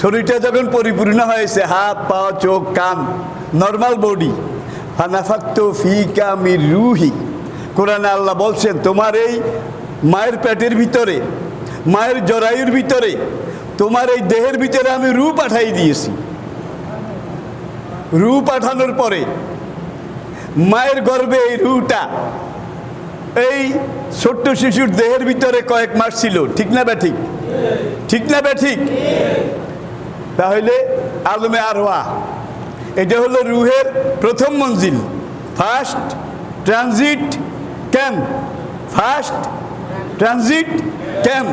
শরীরটা যখন পরিপূর্ণ হয়েছে, হাত পা চোখ কান নর্মাল বডি, ফানাফাক্তু ফিকা মির রুহি, কোরআনে আল্লাহ বলছেন তোমার এই মায়ের পেটের ভিতরে, মায়ের জরায়ুর ভিতরে, তোমার এই দেহের ভিতরে আমি রু পাঠাই দিয়েছি। রু পাঠানোর পরে মায়ের গর্ভে এই রুটা এই ছোট্ট শিশুর দেহের ভিতরে কয়েক মাস ছিল, ঠিক না ব্যাঠিক? ঠিক না ব্যাঠিক? তাহলে আলমে আরওয়াহ এটা হলো রুহের প্রথম মঞ্জিল, first transit camp, first transit camp.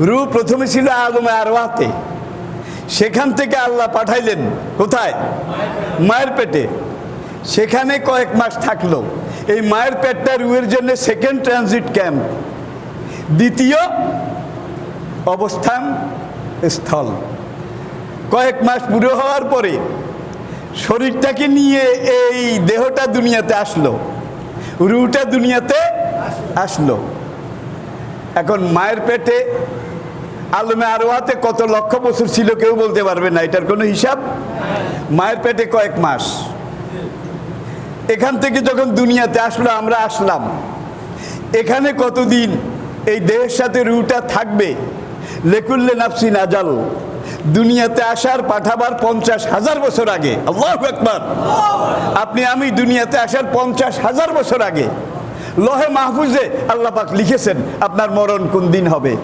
রু প্রথমে ছিল আলমে আরওয়াহতে, সেখান থেকে আল্লাহ পাঠাইলেন কোথায়? মায়ের পেটে। সেখানে কয়েক মাস থাকলো। এই মায়ের পেটটা রুহের জন্য সেকেন্ড ট্রানজিট ক্যাম্প, দ্বিতীয় অবস্থান স্থল। কয়েক মাস পুরো হওয়ার পরে শরীরটাকে নিয়ে এই দেহটা দুনিয়াতে আসলো, রুটা দুনিয়াতে আসলো। এখন মায়ের পেটে আলমে আরওয়াহতে কত লক্ষ বছর ছিল কেউ বলতে পারবে না, এটার কোনো হিসাব। মায়ের পেটে কয়েক মাস, এখান থেকে যখন দুনিয়াতে আসলো, আমরা আসলাম, এখানে কতদিন এই দেহের সাথে রুটা থাকবে? লেকুল্লে নাফসিন আজাল, দুনিয়াতে আসার পাঠাবার 50,000 বছর আগে, আল্লাহু আকবার, আপনি আমি দুনিয়াতে আসার 50,000 বছর আগে লোহে মাহফুজে আল্লাহ পাক লিখেছেন আপনার মরণ কোন দিন হবে।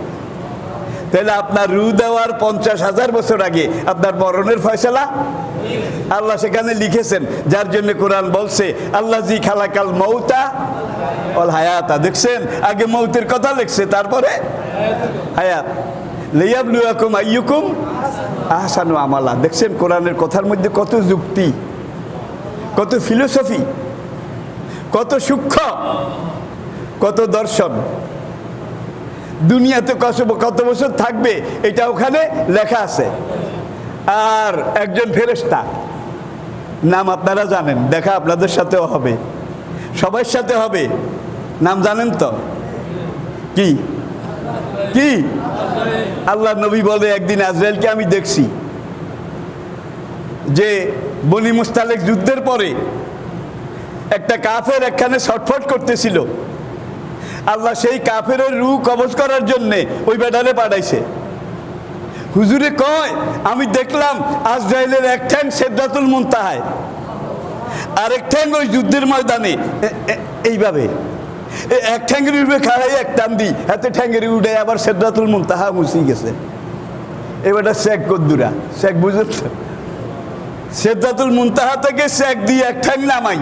তাহলে আপনার রু দেওয়ার 50,000 বছর আগে আপনার মরণের ফয়সালা আল্লাহ সেখানে লিখেছেন। যার জন্য কোরআন বলছে আল্লাহ জি খালাকাল মৌতা অল হায়াতা, দেখছেন আগে মৌতের কথা লিখছে, তারপরে হায়াত, লিয়াবলুয়াকুম আইয়ুকুম আহসানু আমালা। দেখছেন কোরআনের কথার মধ্যে কত যুক্তি, কত ফিলোসফি, কত সূক্ষ্ম, কত দর্শন। দুনিয়াতে কত বছর থাকবে এটা ওখানে লেখা আছে। আর একজন ফেরেশতা, নাম আপনারা জানেন, দেখা আপনাদের সাথেও হবে, সবার সাথে হবে, নাম জানেন তো? কি কি? আল্লাহ নবী বলে একদিন আজরাইলকে আমি দেখছি যে বনি মুস্তালিক যুদ্ধের পরে একটা কাফের একখানে ছটফট করতেছিল, আল্লাহ সেই কাফেরের রূহ কবজ করার জন্যে ওই বেডারে পাঠাইছে। হুজুরে কয় আমি দেখলাম আজরাইলের এক ঠ্যাং সিদরাতুল মুনতাহায়, আরেক ঠ্যাং ওই যুদ্ধের ময়দানে এইভাবে এক ঠ্যাঙ্গের উপরে খাড়াই এক টান দি হাতে ঠ্যাঙ্গের উঠে আবার সিদরাতুল মুনতাহা মুছি গেছে। এবারটা শেখ কদ্দুরা, শেখ বুঝেছ, সিদরাতুল মুনতাহা থেকে শেখ দিয়ে এক ঠ্যাং নামাই,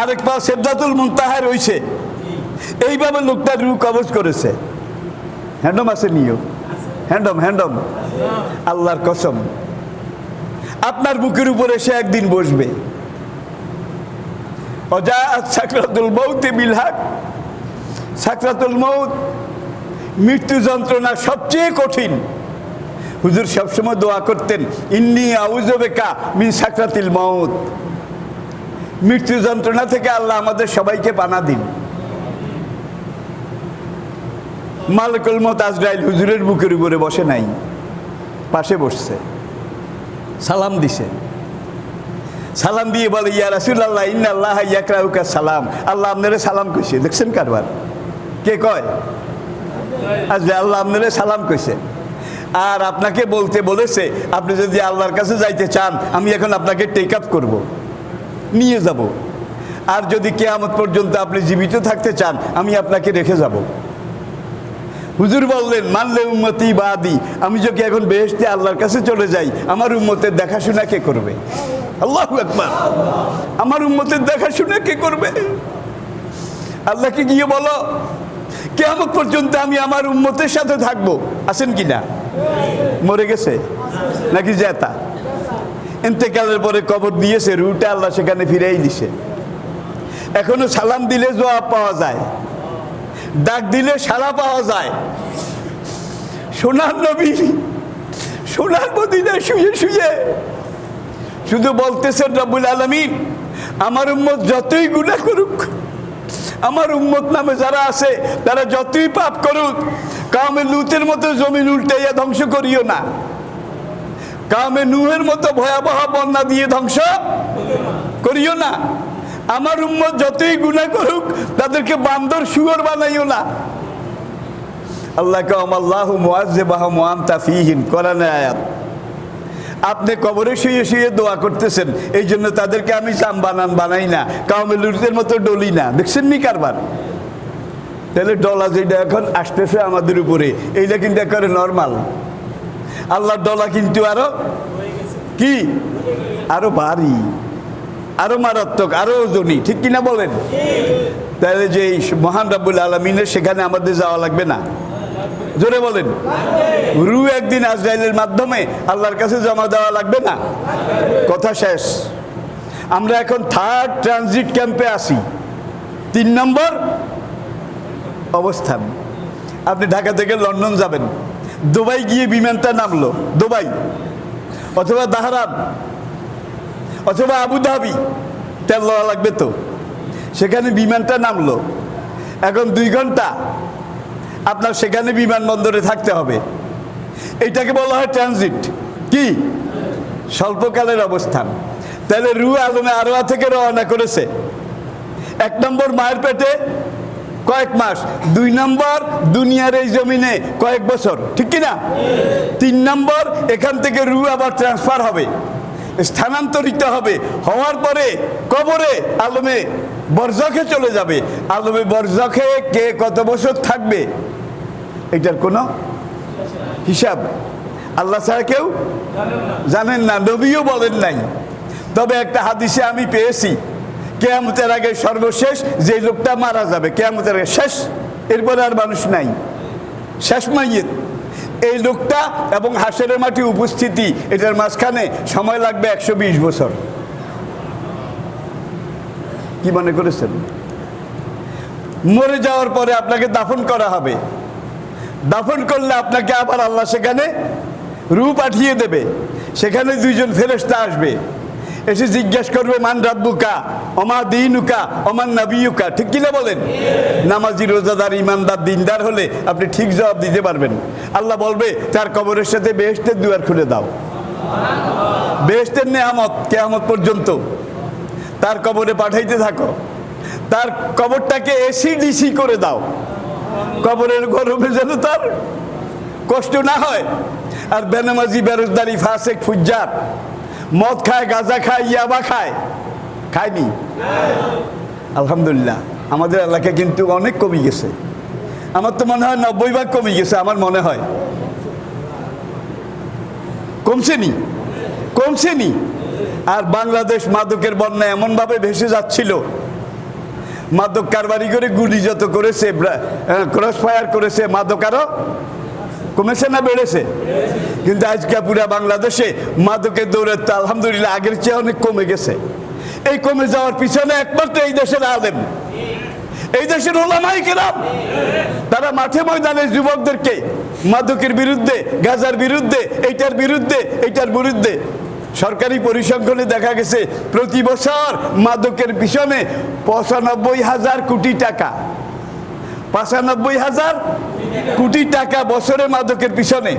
আরেক পা সিদরাতুল মুনতাহায় রয়েছে। এইভাবে লোকটার রূহ কবজ করেছে। হ্যান্ডম আছে নিও, হ্যান্ডম হ্যান্ডম, আল্লাহর কসম আপনার বুকের উপরে সে একদিন বসবে। অজাআত সাকরাতুল মাউতি বিল হক, সাকরাতুল মাউত মৃত্যু যন্ত্রণা সবচেয়ে কঠিন। হুজুর সবসময় দোয়া করতেন ইন্নী আউযু বিকা মিন সাকরাতিল মাউত, মৃত্যু যন্ত্রণা থেকে আল্লাহ আমাদের সবাইকে পানা দিন। মালিকুল মউত আজরাইল হুজুরের বুকের উপরে বসে নাই, পাশে বসছে। সালাম দিছে। সালাম দিয়ে বলে ইয়া রাসূলুল্লাহ ইন্নাল্লাহ ইয়াকরাউকা সালাম, আল্লাহ আপনারে সালাম কইছে। দেখছেন কারবার? কে কয়? আচ্ছা, আল্লাহ আপনারে সালাম কইছে। আর আপনাকে বলতে বলেছে আপনি যদি আল্লাহর কাছে যাইতে চান আমি এখন আপনাকে টেক আপ করবো, নিয়ে যাব। আর যদি কিয়ামত পর্যন্ত আপনি জীবিত থাকতে চান আমি আপনাকে রেখে যাব। হুজুর বললেন মানলে উম্মতি বাদি, আমি যদি এখন বেহেশতে আল্লাহর কাছে চলে যাই আমার উম্মতের দেখাশোনা কে করবে? আল্লাহু আকবার। আমার উম্মতের দেখাশোনা কে করবে? আল্লাহকে গিয়ে বলো কিয়ামত পর্যন্ত আমি আমার উম্মতের সাথে থাকবো। আছেন কি না? মরে গেছে নাকি জেতা? ইন্তেকালের পরে কবর দিয়েছে, রুটা আল্লাহ সেখানে ফিরেই দিছে। এখনো সালাম দিলে জবাব পাওয়া যায়, ডাক দিলে সাড়া পাওয়া যায়। সোনার নবী সোনার মদিনায় শুয়ে শুয়ে শুধু বলতেছেন রব্বুল আলামিন আমার উম্মত যতই গুনাহ করুক, আমার উম্মত নামে যারা আছে তারা যতই পাপ করুক, কাউমে লুতের মতো জমিন উল্টাইয়া ধ্বংস করিও না, কাউমে নূহের মতো ভয়াবহ বন্যা দিয়ে ধ্বংস করিও না। আমার উম্মত যতই গুনাহ করুক তাদেরকে বান্দর শুয়োর বানাইও না। আল্লাহ কাম আল্লাহু মুআযযিবাহুম ওয়া আনতা ফীহিম, কোরআনের আয়াত। আপনি কবরে শুয়ে শুয়ে দোয়া করতেছেন, এই জন্য তাদেরকে আমি চাম বানাই না, কাউমে লুতের মতো ডলি না। দেখছেন নি কারবার? তাহলে ডলা যেটা এখন আসতেছে আমাদের উপরে, এইটা কিন্তু একেবারে নর্মাল। আল্লাহর ডলা কিন্তু আরো কি, আরো ভারী, আরো মারাত্মক, আরো ওজনী। ঠিক কিনা বলেন? তাহলে যে মহান রব্বুল আলামিনের সেখানে আমাদের যাওয়া লাগবে না? জোরে বলেন। রু একদিন আজরাইলের মাধ্যমে আল্লাহর কাছে জমা দেওয়া লাগবে না? কথা শেষ। আমরা এখন থার্ড ট্রানজিট ক্যাম্পে আছি, 3 নম্বর অবস্থান। আপনি ঢাকা থেকে লন্ডন যাবেন, দুবাই গিয়ে বিমানটা নামলো, দুবাই অথবা দাহরান অথবা আবুধাবি, তেল দেওয়া লাগবে তো। সেখানে বিমানটা নামলো, এখন 2 ঘন্টা আপনার সেখানে বিমানবন্দরে থাকতে হবে। এইটাকে বলা হয় ট্রানজিট। কি? স্বল্পকালের অবস্থান। তাহলে রু আলমে আরোয়া থেকে রওনা করেছে। 1 নম্বর মায়ের পেটে কয়েক মাস, 2 নম্বর দুনিয়ার এই জমিনে কয়েক বছর, ঠিক কিনা? 3 নম্বর এখান থেকে রু আবার ট্রান্সফার হবে, স্থানান্তরিত হবে, হওয়ার পরে কবরে আলমে বরজখে চলে যাবে। আলমে বরজখে কে কত বছর থাকবে এটার কোনো হিসাব আল্লাহ ছাড়া কেউ জানেন না, নবীও বলেন নাই। তবে একটা হাদিসে আমি পেয়েছি কিয়ামতের আগে সর্বশেষ যে লোকটা মারা যাবে, কিয়ামতের আগে শেষ, এরপরে আর মানুষ নাই, শেষ মাইয়িত এই লোকটা এবং হাসরের মাঠে উপস্থিতি, এটার মাঝখানে সময় লাগবে 120 বছর। কি মনে করেছেন? মরে যাওয়ার পরে আপনাকে দাফন করা হবে, দাফন করলে আপনাকে আবার আল্লাহ সেখানে রূহ পাঠিয়ে দেবে। সেখানে 2 জন ফেরেশতা আসবে, এসে জিজ্ঞেস করবে মান রাব্বুকা ওমা দীনুকা ওমান নবিয়ুকা। ঠিক কিনা বলেন? নামাজি, রোজাদার, ইমানদার, দিনদার হলে আপনি ঠিক জবাব দিতে পারবেন। আল্লাহ বলবে তার কবরের সাথে বেহেশতের দুয়ার খুলে দাও, বেহেশতের নেয়ামত কিয়ামত পর্যন্ত তার কবরে পাঠাইতে থাকো, তার কবরটাকে এসি ডিসি করে দাও, কবরের গরমে যেন তার কষ্ট না হয়। আর বেনামাজি, বেরোজদারি, ফাসেক, ফুজ্জার, মদ খায়, গাঁজা খায়, ইয়াবা খায়, খায়নি? আলহামদুলিল্লাহ আমাদের এলাকা কিন্তু অনেক কমে গেছে। আমার তো মনে হয় 90 ভাগ কমে গেছে, আমার মনে হয়। কমছেনি? কমছেনি। আর বাংলাদেশ মাদকের বন্যা এমনভাবে ভেসে যাচ্ছিল, মাদক কারবারি করে গুলি যত করেছে, ক্রস ফায়ার করেছে, মাদক আরো কমেছে না বেড়েছে? কিন্তু আজকে পুরা বাংলাদেশে মাদকের দৌড়াত্ম আলহামদুলিল্লাহ আগের চেয়ে অনেক কমে গেছে। এই কমে যাওয়ার পিছনে একমাত্র এই দেশের আলেম, এই দেশের ওলামায়ে কেরাম, তারা মাঠে ময়দানে যুবকদেরকে মাদকের বিরুদ্ধে, গাঁজার বিরুদ্ধে, এইটার বিরুদ্ধে, এইটার বিরুদ্ধে। সরকারি পরিসংখ্যানে দেখা গেছে প্রতি বছর মাদকের পিছনে 95,000 কোটি টাকা, 95,000 কোটি টাকা বছরে মাদকের পিছনে।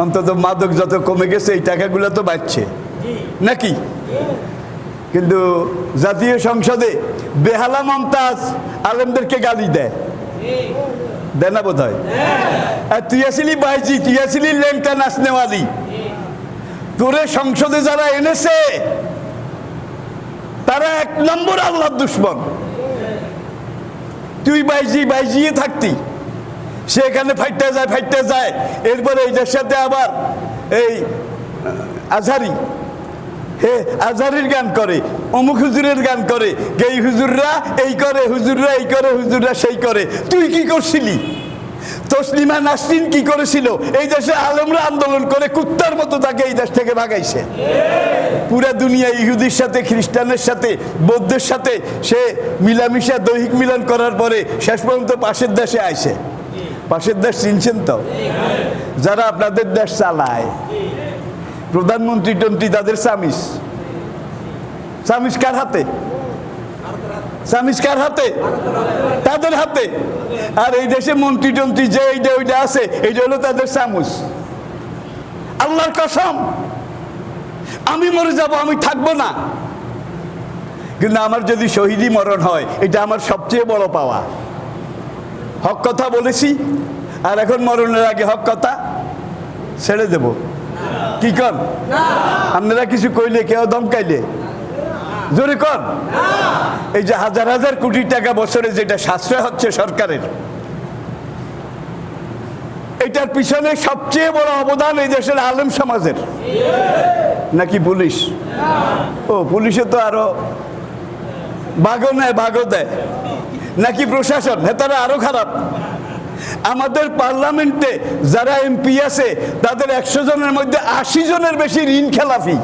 অন্তত মাদক যত কমে গেছে এই টাকাগুলো তো বাড়ছে নাকি? কিন্তু জাতীয় সংসদে বেহালা মমতাজ আলেমদেরকে গালি দেয় না বোধ হয়। আর তুই আসিলি বাইজি, তুই আসিলি ল্যাংটা নাচনেওয়ালি, তোরে সংসদে যারা এনেছে তারা এক নম্বর আল্লাহর দুশ্মন। তুই বাইজিয়ে থাকতি, সে এখানে ফাইটে যায়। এরপরে এইটার সাথে আবার এই আজহারি, আজহারির গান করে, অমুক হুজুরের গান করে, এই হুজুররা এই করে, হুজুররা এই করে, হুজুররা সেই করে। তুই কি করছিলি? তসলিমা নাসরিন কি করেছিল? এই দেশে আলেমরা আন্দোলন করে কুত্তার মতো তাকে এই দেশ থেকে ভাগাইছে। পুরা দুনিয়া ইহুদির সাথে, খ্রিস্টানের সাথে, বৌদ্ধের সাথে সে মিলামিশা দৈহিক মিলন করার পরে শেষ পর্যন্ত পাশের দেশে আইছে। পাশের দেশ চিনছেন তো? যারা আপনাদের দেশ চালায়, প্রধানমন্ত্রী টন্ত্রী, তাদের সামিস কার হাতে? কার হাতে? তাদের হাতে। আর এই দেশে মন্ত্রী টন্ত্রী যে এইটা ওইটা আছে, এইটা হলো তাদের সামুস। আল্লাহর কসম, আমি মরে যাব, আমি থাকবো না, কিন্তু আমার যদি শহীদি মরণ হয় এটা আমার সবচেয়ে বড় পাওয়া। হক কথা বলেছি, আর এখন মরণের আগে হক কথা ছেড়ে দেব। কি কন আপনারা? কিছু কইলে, কেউ ধমকাইলে জোরে কন। এই যে হাজার হাজার কোটি টাকা বছরে যেটা সাশ্রয় হচ্ছে সরকারের, এটার পিছনে সবচেয়ে বড় অবদান এই দেশের আলেম সমাজের। নাকি পুলিশ? ও পুলিশে তো আরো ভাগও নেয়, ভাগও দেয়। নাকি প্রশাসন? তারা আরো খারাপ। আমাদের পার্লামেন্টে যারা এমপি আছে তাদের 100 জনের মধ্যে 80 জনের বেশি ঋণ খেলাফি।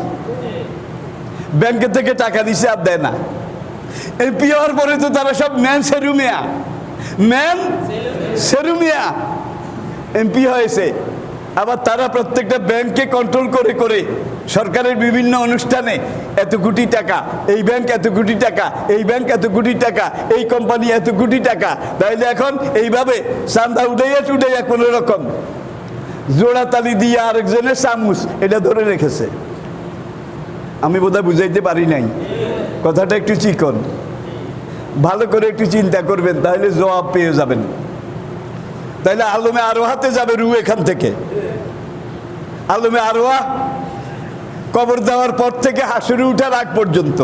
ব্যাংকে থেকে টাকা দিছে আর দেয় না। এমপি হওয়ার পরে তো তারা সব ম্যান সেরুমিয়া এমপি হয়েছে। আবার তারা প্রত্যেকটা ব্যাংকে কন্ট্রোল করে করে সরকারের বিভিন্ন অনুষ্ঠানে এত কোটি টাকা, এই ব্যাংক এত কোটি টাকা, এই ব্যাংক এত কোটি টাকা, এই কোম্পানি এত কোটি টাকা। তাইলে এখন এইভাবে চান্দা উঠাইয়া কোনো রকম জোড়া তালি দিয়ে আরেকজনের চামচ এটা ধরে রেখেছে। আমি বোধহয় বুঝাইতে পারি নাই কথাটা। একটু চিকন, ভালো করে একটু চিন্তা করবেন, তাহলে জবাব পেয়ে যাবেন। তাইলে আলমে আরোহাতে যাবে রু এখান থেকে। আলমে আরোহা কবর দেওয়ার পর থেকে হাসুরে উঠার আগ পর্যন্ত।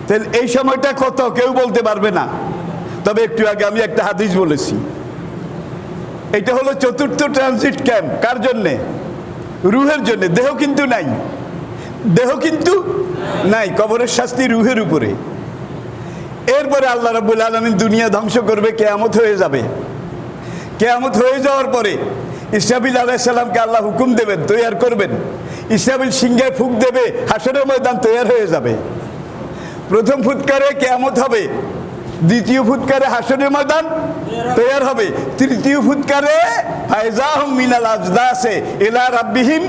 তাহলে এই সময়টা কত কেউ বলতে পারবে না। তবে একটু আগে আমি একটা হাদিস বলেছি, এটা হলো 4র্থ ট্রানজিট ক্যাম্প। কার জন্যে? রুহের জন্য। দেহ কিন্তু নাই। কবরের শাস্তি রুহের উপরে। এরপরে আল্লাহ রাব্বুল আলামিন দুনিয়া ধ্বংস করবে, কিয়ামত হয়ে যাবে। কিয়ামত হয়ে যাওয়ার পরে ইসরাফিল আলাইহিস সালামকে আল্লাহ হুকুম দেবেন, তৈয়ার করবেন। ইসরাফিল সিংহে ফুঁক দেবে, হাসরের ময়দান তৈয়ার হয়ে যাবে। প্রথম ফুৎকারে কিয়ামত হবে, দ্বিতীয় ফুৎকারে হাসরের ময়দান তৈয়ার হবে, তৃতীয় ফুৎকারে ফায়জাহুম মিনাল আজদাসে ইলা রাব্বিহিম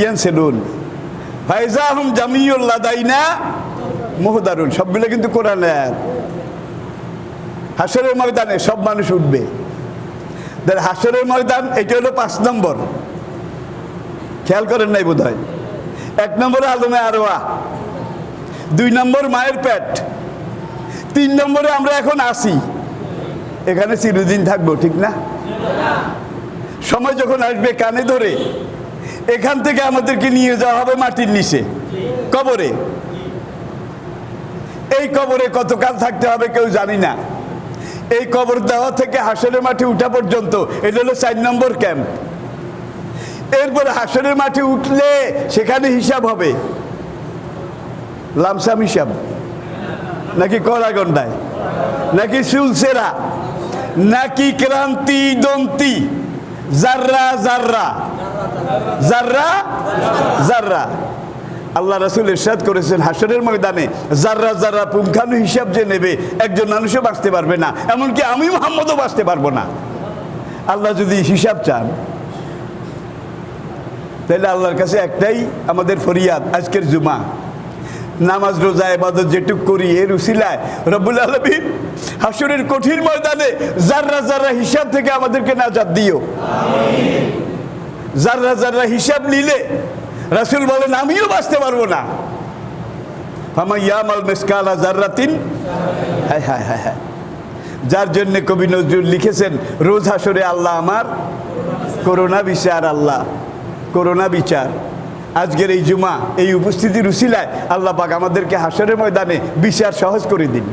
ইয়ানসিলুন, ফায়জাহুম জামিউল লাদাইনা মুহদারুন। সবগুলো কিন্তু কোরআনে আয়াত। হাসরের ময়দানে সব মানুষ উঠবে। হাসরের ময়দান এটা হলো 5 নম্বর। খেয়াল করেন নাই বোধ হয়। 1 নম্বরে আলমে আরোয়া, 2 নম্বর মায়ের পেট, 3 নম্বরে আমরা এখন আসি, এখানে চিরদিন থাকবো, ঠিক না? সময় যখন আসবে কানে ধরে এখান থেকে আমাদেরকে নিয়ে যাওয়া হবে মাটির নিচে, কবরে। এই কবরে কতকাল থাকতে হবে কেউ জানি না। এই কবর দেওয়া থেকে হাসরের মাঠে উঠা পর্যন্ত এটা হলো 4 নম্বর ক্যাম্প। এরপরে হাসরের মাঠে উঠলে সেখানে হিসাব হবে, লামসাম হিসাব, নাকি কড়াগন্ডায়, নাকি সুলসেরা, নাকি ক্রান্তি দন্তি, জাররা জাররা জাররা জাররা। আল্লাহ রাসূল ইরশাদ করেছেন, হাসরের ময়দানে জাররা জাররা পুঙ্খানু হিসাব যে নেবে একজন মানুষও বাঁচতে পারবে না, এমনকি আমি মুহাম্মদও বাঁচতে পারবো না। আল্লাহ যদি হিসাব চান, তাহলে আল্লাহর কাছে একটাই আমাদের ফরিয়াদ, আজকের জুমা নামাজ রোজা ইবাদত যেটুক করি এর উসিলায় রব্বুল আলামিন হাসরের কঠিন ময়দানে জাররা জাররা হিসাব থেকে আমাদেরকে নাজাত দিও। যাররা যাররা হিসাব নিলে রাসূল বলেন আমিও বাঁচতে পারবো না। ফামান ইয়ামাল মিসকালা যাররাতিন, হায় হায় হায় হায়, যার জন্য কবি নজরুল লিখেছেন রোজ হাসরে আল্লাহ আমার করোনা বিচার, আল্লাহ করোনা বিচার। আজকের এই জুমা, এই উপস্থিতির উসিলায় আল্লাহ পাক আমাদেরকে হাসরের ময়দানে বিচার সহজ করে দিন।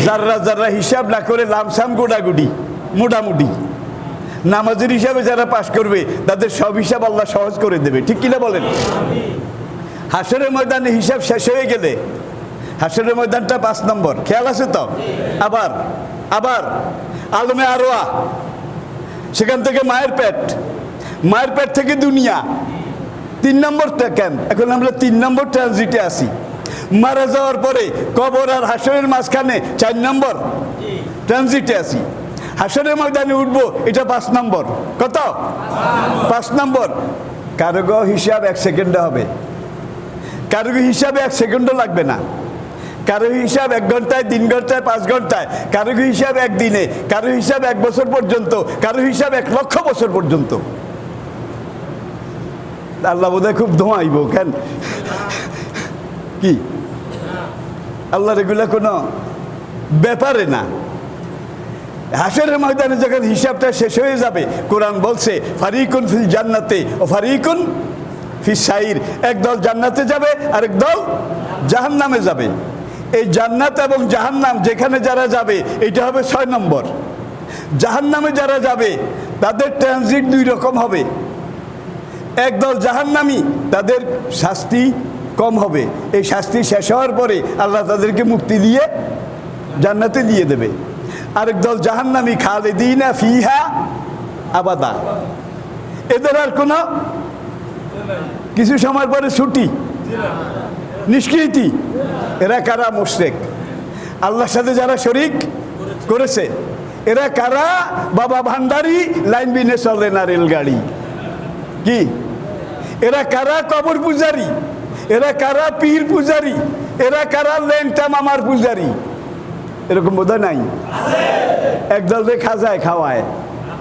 যাররা যাররা হিসাব না করে লামসাম গোডাগুডি মোটামুটি নামাজের হিসাবে যারা পাশ করবে তাদের সব হিসাব আল্লাহ সহজ করে দেবে, ঠিক কিনা বলেন? হাসরের ময়দানে হিসাব শেষ হয়ে গেলে, হাসরের ময়দানটা 5 নম্বর, খেয়াল আছে তো? আবার আবার আলমে আরোয়া, সেখান থেকে মায়ের পেট, মায়ের পেট থেকে দুনিয়া, 3 নম্বর ক্যাম্প। এখন আমরা 3 নম্বর ট্রানজিটে আছি। মারা যাওয়ার পরে কবর আর হাসরের মাঝখানে 4 নম্বর ট্রানজিটে আছি। হাসরের ময়দানে উঠবো, এটা 5 নম্বর। কত? 5 নম্বর। কারো হিসাব 1 সেকেন্ডে হবে, কারো হিসাবে 1 সেকেন্ডও লাগবে না, কারো হিসাব 1 ঘন্টায়, 3 ঘন্টায়, 5 ঘন্টায়, কারো হিসাব 1 দিনে, কারো হিসাব 1 বছর পর্যন্ত, কারো হিসাব 1 লক্ষ বছর পর্যন্ত। আল্লাহ বোধহয় খুব ধোঁয়াইব কেন? কি আল্লাহর এগুলা কোনো ব্যাপারে না। হাসরের ময়দানে যখন হিসাবটা শেষ হয়ে যাবে, কোরআন বলছে ফারিকুন ফিল জান্নাতে ও ফারিকুন ফিস সাইর, একদল জান্নাতে যাবে আর একদল জাহান্নামে যাবে। এই জান্নাত এবং জাহান্নাম যেখানে যারা যাবে এটা হবে 6 নম্বর। জাহান্নামে যারা যাবে তাদের ট্রানজিট 2 রকম হবে। একদল জাহান্নামী, তাদের শাস্তি কম হবে, এই শাস্তি শেষ হওয়ার পরে আল্লাহ তাদেরকে মুক্তি দিয়ে জান্নাতে দিয়ে দেবে। আরেক দল জাহান্নামী, খালিদিনা ফিহা আবাদা, এদের আর কোনো কিছু সময় পরে ছুটি, নিষ্কৃতি। এরা কারা? মুশরিক, আল্লাহর সাথে যারা শরীক করেছে। এরা কারা? বাবা ভান্ডারি, লাইন বিনে চলে না রেলগাড়ি। কি এরা কারা? কবর পূজারি। এরা কারা? পীর পূজারি। এরা কারা? লেংটা মামার পূজারি। এরকম বোধ নাই? একদল রে খাজায় খাওয়ায়,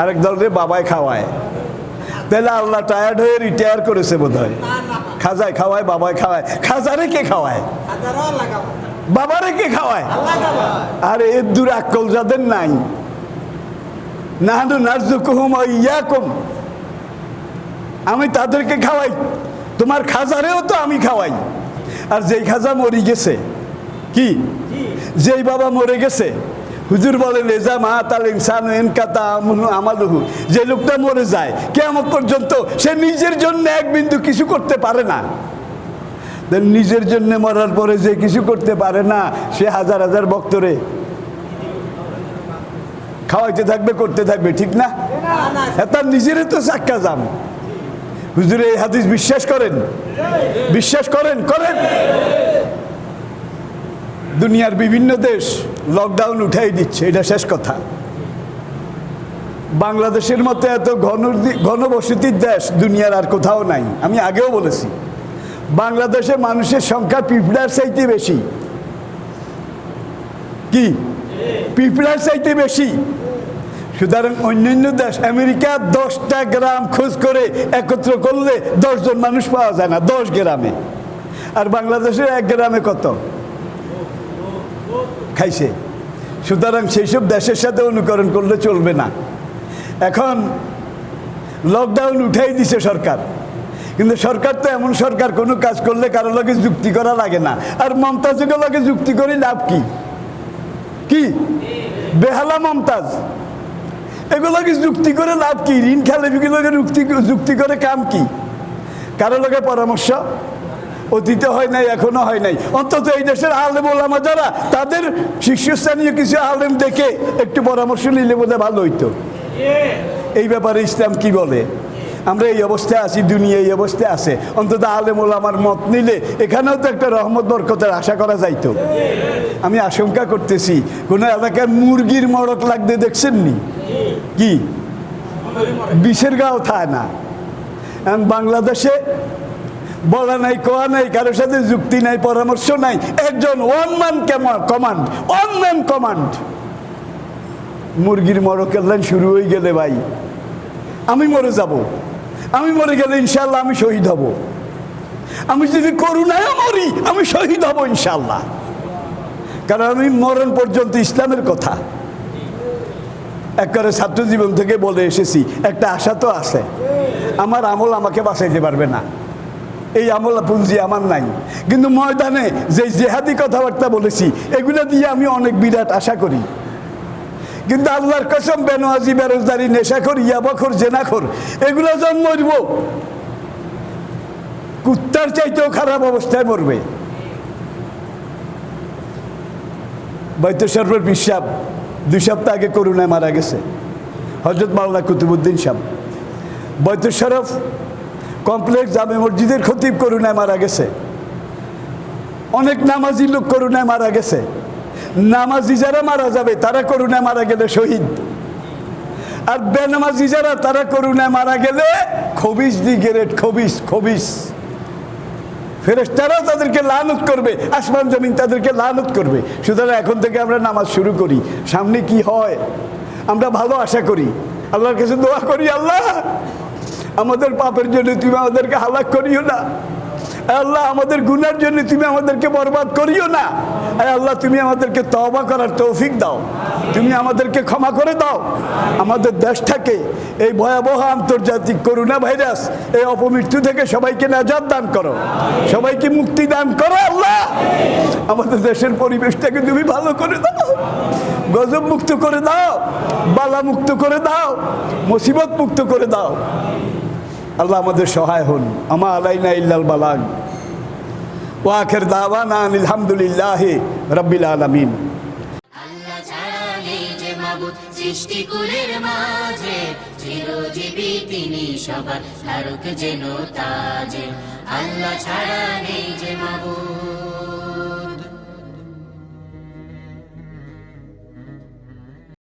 আরেক দল রে বাবায় খাওয়ায়। তাহলে আল্লাহ টায়ার্ড হয়ে রিটায়ার করেছে বোধ হয়। খাজায় খাওয়ায়, বাবায় খাওয়ায়। খাজারে কে খাওয়ায়? বাবারে কে খাওয়ায়? আরে এর দূর আক্কল যাদের নাই, নাহনু নারযুকুহুম ওয়া ইয়াকুম, আমি তাদেরকে খাওয়াই, তোমার খাজারেও তো আমি খাওয়াই। আর যেই খাজা মরে গেছে, কি যেই বাবা মরে গেছে, হুজুর বলেন লেজা মাতাল ইনসানু ইনকাতা আমালুহু, যে লোকটা মরে যায় কিয়ামত পর্যন্ত সে নিজের জন্য 1 বিন্দু কিছু করতে পারে না। নিজের জন্য মরার পরে যে কিছু করতে পারে না, সে হাজার হাজার ভক্তরে খাওয়াইতে থাকবে, করতে থাকবে, ঠিক না? তার নিজেরই তো চাক্কা জাম। হুজুর এই হাদিস বিশ্বাস করেন? বিশ্বাস করেন? করেন। দুনিয়ার বিভিন্ন দেশ লকডাউন উঠাই দিচ্ছে, এটা শেষ কথা। বাংলাদেশের মতো এত ঘনবসতির দেশ দুনিয়ার আর কোথাও নাই। আমি আগেও বলেছি, বাংলাদেশে মানুষের সংখ্যা পিঁপড়ার চাইতে বেশি। কি পিঁপড়ার চাইতে বেশি? সুতরাং অন্যান্য দেশ, আমেরিকা 10টা গ্রাম খোঁজ করে একত্র করলে 10 জন মানুষ পাওয়া যায় না 10 গ্রামে। আর বাংলাদেশের 1 গ্রামে কত খাইছে? সুতরাং সেই সব দেশের সাথে অনুকরণ করলে চলবে না। এখন লকডাউন উঠাই দিছে সরকার, কিন্তু সরকার তো এমন সরকার, কোনো কাজ করলে কারো লগে যুক্তি করা লাগে না। আর মমতাজের লগে যুক্তি করে লাভ কি? কি বেহালা মমতাজ, এগুলোকে যুক্তি করে লাভ কি? ঋণ খেলে যুক্তি করে কাম কি? কারো লগে পরামর্শ অতীতে হয় নাই, এখনো হয় নাই। অন্তত এই দেশের আলেম ওলামা যারা, তাদের শীর্ষস্থানীয় কিছু আলেম দেখে একটু পরামর্শ নিলে বোধহয় ভালো হইতো। এই ব্যাপারে ইসলাম কি বলে? আমরা এই অবস্থায় আছি, দুনিয়া এই অবস্থায় আছে, অন্তত আলেম ওলামার মত নিলে এখানেও তো একটা রহমত বরকতের আশা করা যাইতো। আমি আশঙ্কা করতেছি কোনো এলাকার মুরগির মড়ক লাগতে দেখছেননি? কি বিষের গাও থায় না। এখন বাংলাদেশে বলা নাই, কোয়া নাই, কারোর সাথে যুক্তি নাই, পরামর্শ নাই, একজন ওয়ান ম্যান কমান্ড। মুরগির মড়কের লাইন শুরু হয়ে গেলে ভাই আমি মরে যাব, আমি মরে গেলে ইনশাল্লাহ আমি শহীদ হব। আমি যদি করুণায় মরি আমি শহীদ হব ইনশাল্লাহ। কারণ আমি মরণ পর্যন্ত ইসলামের কথা একবারে ছাত্র জীবন থেকে বলে এসেছি। একটা আশা তো আছে, আমার আমল আমাকে বাঁচাইতে পারবে না, এই আমল পুঞ্জি আমার নাই, কিন্তু ময়দানে যে জেহাদি কথাবার্তা বলেছি এগুলো দিয়ে আমি অনেক বিরাট আশা করি। কিন্তু আল্লাহর কসম, বেনওয়াজি, বেরোজগারি, নেশাখোর, ইয়াবাখোর, জেনাখোর এগুলো যখন মরব কুত্তার চাইতেও খারাপ অবস্থায় মরবে। বাইতুল শরফের পীর সাহেব 2 সপ্তাহ আগে করোনায় মারা গেছে। হযরত মাওলানা কুতুবউদ্দিন সাহেব বাইতুল শরফ কমপ্লেক্স জামে মসজিদের খতিব করোনায় মারা গেছে। অনেক নামাজি লোক করোনায় মারা গেছে। নামাজি যারা মারা যাবে তারা করোনায় মারা গেলে শহীদ, আর বেনামাজি যারা তারা করোনায় মারা গেলে খবিস দি গ্রেড, খবিস খবিস। ফেরেশতারা তাদেরকে লানত করবে, আসমান জমিন তাদেরকে লানত করবে। সুতরাং এখন থেকে আমরা নামাজ শুরু করি, সামনে কি হয় আমরা ভালো আশা করি, আল্লাহর কাছে দোয়া করি, আল্লাহ আমাদের পাপের জন্য তুমি আমাদেরকে হালাক করিও না, আল্লাহ আমাদের গুনার জন্য তুমি আমাদেরকে বরবাদ করিও না, আল্লাহ তুমি আমাদেরকে তওবা করার তৌফিক দাও, তুমি আমাদেরকে ক্ষমা করে দাও। আমাদের দেশটাকে এই ভয়াবহ আন্তর্জাতিক করোনা ভাইরাস, এই অপমৃত্যু থেকে সবাইকে নাজাত দান করো, সবাইকে মুক্তি দান করো। আল্লাহ আমাদের দেশের পরিবেশটাকে তুমি ভালো করে দাও, গজব মুক্ত করে দাও, বালা মুক্ত করে দাও, মুসিবত মুক্ত করে দাও। আল্লাহ আমাদের সহায় হন। আমা আলাইনা ইল্লাল বালাগ ওয়া আখির দাওয়ানা আলহামদুলিল্লাহি রাব্বিল আলামিন। আল্লাহ ছাড়া নেই যে মাবুদ সৃষ্টিকুলের মাঝে, চিরজীবী তিনি সবার ধারক যেন তাজে। আল্লাহ ছাড়া নেই যে মাবুদ।